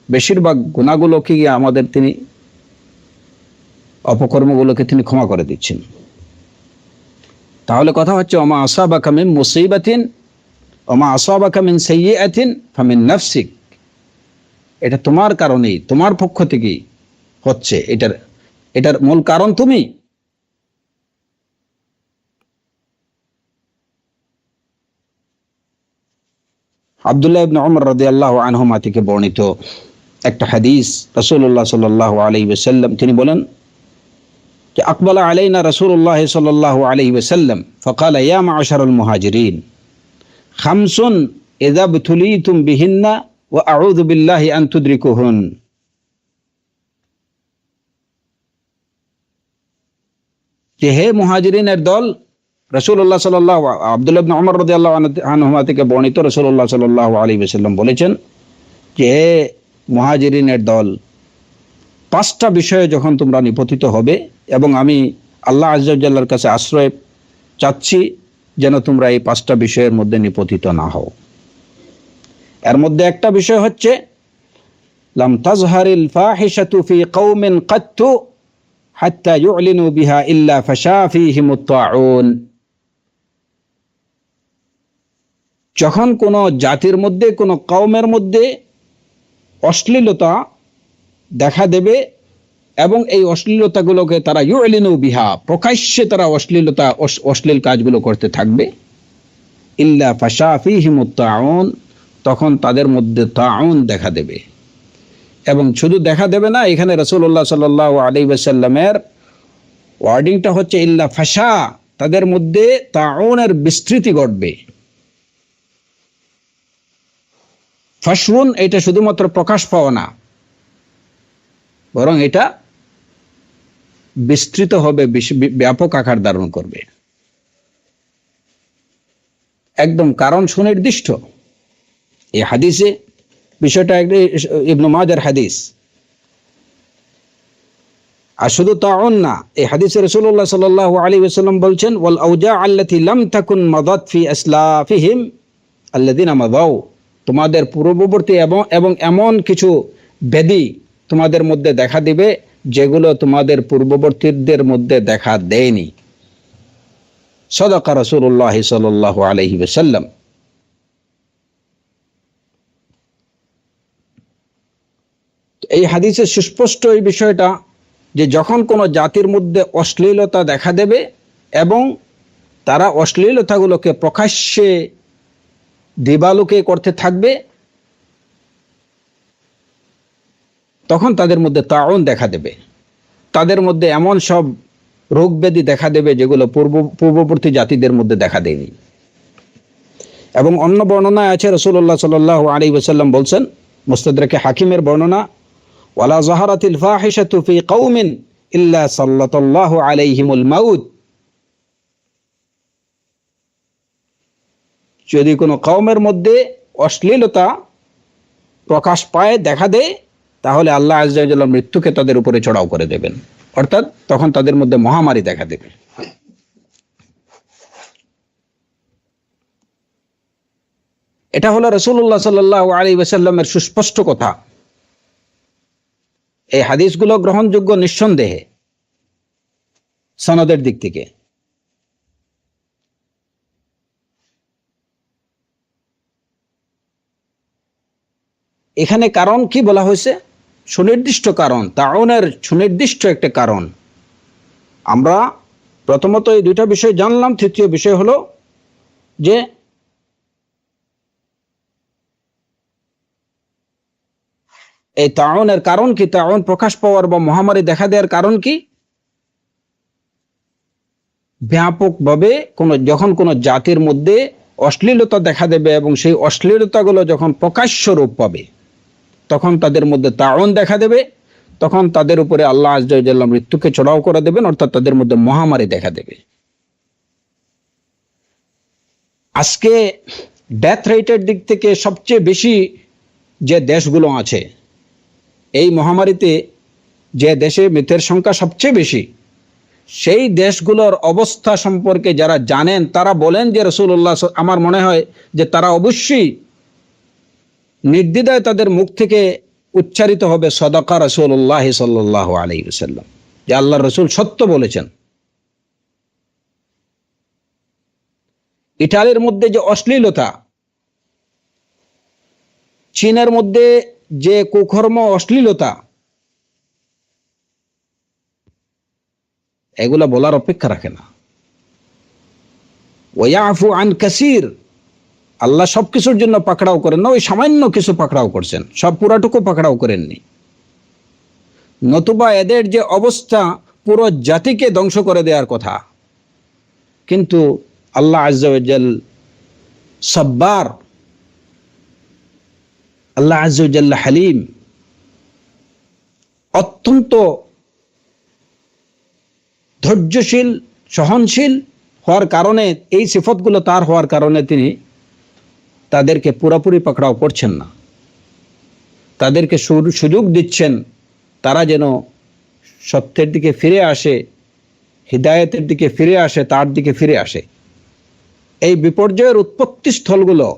বেশিরভাগ গুনাহগুলোকে আমাদের তিনি, অপকর্মগুলোকে তিনি ক্ষমা করে দিচ্ছেন। তাহলে কথা হচ্ছে ওমা আসাবাকা মিন মুসিবাতিন ওমা আসাবাকা মিন সাইয়্যাতিন ফামিন নাফসিক, এটা তোমার কারণেই, তোমার পক্ষ থেকেই হচ্ছে, এটার মূল কারণ তুমি। আব্দুল্লাহ ইবনে উমর রাদিয়াল্লাহু আনহুমা থেকে বর্ণিত একটা হাদিস, রাসূলুল্লাহ সাল্লাল্লাহু আলাইহি ওয়াসাল্লাম তিনি বলেন যে আকবালা আলাইনা রাসূলুল্লাহ সাল্লাল্লাহু আলাইহি ওয়াসাল্লাম ফাকালা ইয়া মা'আশারাল মুহাজিরিন খামসুন ইযা বতুলিতুম বিহিন্না ওয়া আউযু বিল্লাহি আন তুদরিকুহুন। যে হে মুহাজিরিনের দল, রাসূলুল্লাহ সাল্লাল্লাহু, আব্দুল্লাহ ইবনে উমর রাদিয়াল্লাহু আনহুমা থেকে বর্ণিত, রাসূলুল্লাহ সাল্লাল্লাহু আলাইহি ওয়াসাল্লাম বলেছেন যে হে মুহাজিরিনের দল, 5টা বিষয়ে যখন তোমরা নিপতিত হবে, এবং আমি আল্লাহ আযজা ওয়া জাল্লার কাছে আশ্রয় চাচ্ছি যেন তোমরা এই 5টা বিষয়ের মধ্যে নিপতিত না হও। এর মধ্যে একটা বিষয় হচ্ছে লাম তাজহারিল ফাহিশাতু ফি কওমিন কাত্তু হাত্তা ইউলিনু বিহা ইল্লা ফাশা ফীহিমুত তাউন। যখন কোন জাতির মধ্যে, কোন কওমের মধ্যে অশ্লীলতা দেখা দেবে এবং এই অশ্লীলতাগুলোকে তারা ইউলিনু বিহা, প্রকাশ্যে তারা অশ্লীল কাজগুলো করতে থাকবে, ইল্লা ফাশা ফীহিমুত তাউন, তখন তাদের মধ্যে তাউন দেখা দেবে। এবং শুধু দেখা দেবে না, এখানে রাসূলুল্লাহ সাল্লাল্লাহু আলাইহি ওয়াসাল্লামের ওয়ার্ডিংটা হচ্ছে ইল্লা ফাশা, তাদের মধ্যে তাউনের বিস্তৃতি ঘটবে। ফাশউন এটা শুধুমাত্র প্রকাশ পাওয়া না, বরং এটা বিস্তৃত হবে, ব্যাপক আকার ধারণ করবে, একদম কারণ সুনির্দিষ্ট। এই হাদিসে বিষয়টা ইবনে মাজার হাদিস। আর শুধু তাউন না, এই হাদিসে রাসূলুল্লাহ সাল্লাল্লাহু আলাইহি ওয়াসাল্লাম বলছেন ওয়াল আওজা আল্লাতী লাম তাকুন মাদাত ফি আসলাফিহিম আল্লাযীনা মাদাউ, তোমাদের পূর্ববর্তী এবং এমন কিছু ব্যাধি তোমাদের মধ্যে দেখা দিবে যেগুলো তোমাদের পূর্ববর্তীদের মধ্যে দেখা দেয়নি। সাদাকা রাসূলুল্লাহ সাল্লাল্লাহু আলাইহি ওয়াসাল্লাম। এই হাদিসে সুস্পষ্ট এই বিষয়টা যে যখন কোনো জাতির মধ্যে অশ্লীলতা দেখা দেবে এবং তারা অশ্লীলতাগুলোকে প্রকাশ্যে দিবালোকে করতে থাকবে, তখন তাদের মধ্যে তাউন দেখা দেবে, তাদের মধ্যে এমন সব রোগ ব্যাধি দেখা দেবে যেগুলো পূর্ববর্তী জাতিদের মধ্যে দেখা দেয়নি। এবং অন্য বর্ণনায় আছে রাসূলুল্লাহ সাল্লাল্লাহু আলাইহি ওয়াসাল্লাম বলছেন, মুস্তাদরাকে হাকিমের বর্ণনা, ওয়ালা যাহারাতিল ফাহিশাতু ফি কওমিন ইল্লা সাল্লাল্লাহু আলাইহিমুল মাউত, যদি কোনো কওমের মধ্যে অশ্লীলতা প্রকাশ পায়, দেখা দেয়, তাহলে আল্লাহ আযজা ওয়া জাল্লা মৃত্যুকে তাদের উপরে চড়াও করে দেবেন, অর্থাৎ তখন তাদের মধ্যে মহামারী দেখা দেবে। এটা হলো রাসূলুল্লাহ সাল্লাল্লাহু আলাইহি ওয়াসাল্লামের সুস্পষ্ট কথা। এই হাদিসগুলো গ্রহণযোগ্য নিঃসন্দেহে সনদের দিক থেকে। এখানে কারণ কি বলা হয়েছে? সুনির্দিষ্ট কারণ, তাউনের সুনির্দিষ্ট একটা কারণ। আমরা প্রথমত এই দুইটা বিষয় জানলাম। তৃতীয় বিষয় হলো যে এই তাউনের কারণ কি, তাউন প্রকাশ পাওয়ার বা মহামারী দেখা দেওয়ার কারণ কি? ব্যাপকভাবে যখন কোনো জাতির মধ্যে অশ্লীলতা দেখা দেবে এবং সেই অশ্লীলতাগুলো যখন প্রকাশ্য রূপ পাবে, তখন তাদের মধ্যে তাউন দেখা দেবে, তখন তাদের উপরে আল্লাহ আযজা ওয়া জাল্লা মৃত্যুকে চড়াও করে দেবেন, অর্থাৎ তাদের মধ্যে মহামারী দেখা দেবে। আজকে ডেথ রেটের দিক থেকে সবচেয়ে বেশি যে দেশগুলো আছে, এই মহামারীতে যে দেশে মৃতের সংখ্যা সবচেয়ে বেশি, সেই দেশগুলোর অবস্থা সম্পর্কে যারা জানেন তারা বলেন যে রাসূলুল্লাহ, আমার মনে হয় যে তারা অবশ্যই নির্দ্বিধায় তাদের মুখ থেকে উচ্চারিত হবে সাদাকা রাসূলুল্লাহ সাল্লাল্লাহু আলাইহি ওয়াসাল্লাম, যে আল্লাহর রাসূল সত্য বলেছেন। ইটালির মধ্যে যে অশ্লীলতা, চীনের মধ্যে যে কুকর্ম, অশ্লীলতা, এগুলা বলার অপেক্ষা রাখে না। ওয়ায়াফু আন কাসীর, আল্লাহ সবকিছুর জন্য পাকড়াও করেন না, ওই সামান্য কিছু পাকড়াও করছেন, সব পুরাটুকু পাকড়াও করেননি। নতুবা এদের যে অবস্থা, পুরো জাতিকে ধ্বংস করে দেওয়ার কথা। কিন্তু আল্লাহ আজ্জা ওয়া জাল সাব্বার, আল্লাহ আজ্জা ওয়া জাল হালিম, অত্যন্ত ধৈর্যশীল, সহনশীল হওয়ার কারণে, এই সিফতগুলো তার হওয়ার কারণে তিনি তাদেরকে পুরোপুরি পাকড়াও করছেন না, তাদেরকে সুযোগ দিচ্ছেন তারা যেন সত্যের দিকে ফিরে আসে, হিদায়াতের দিকে ফিরে আসে, তার দিকে ফিরে আসে। এই বিপর্যয়ের উৎপত্তি স্থলগুলো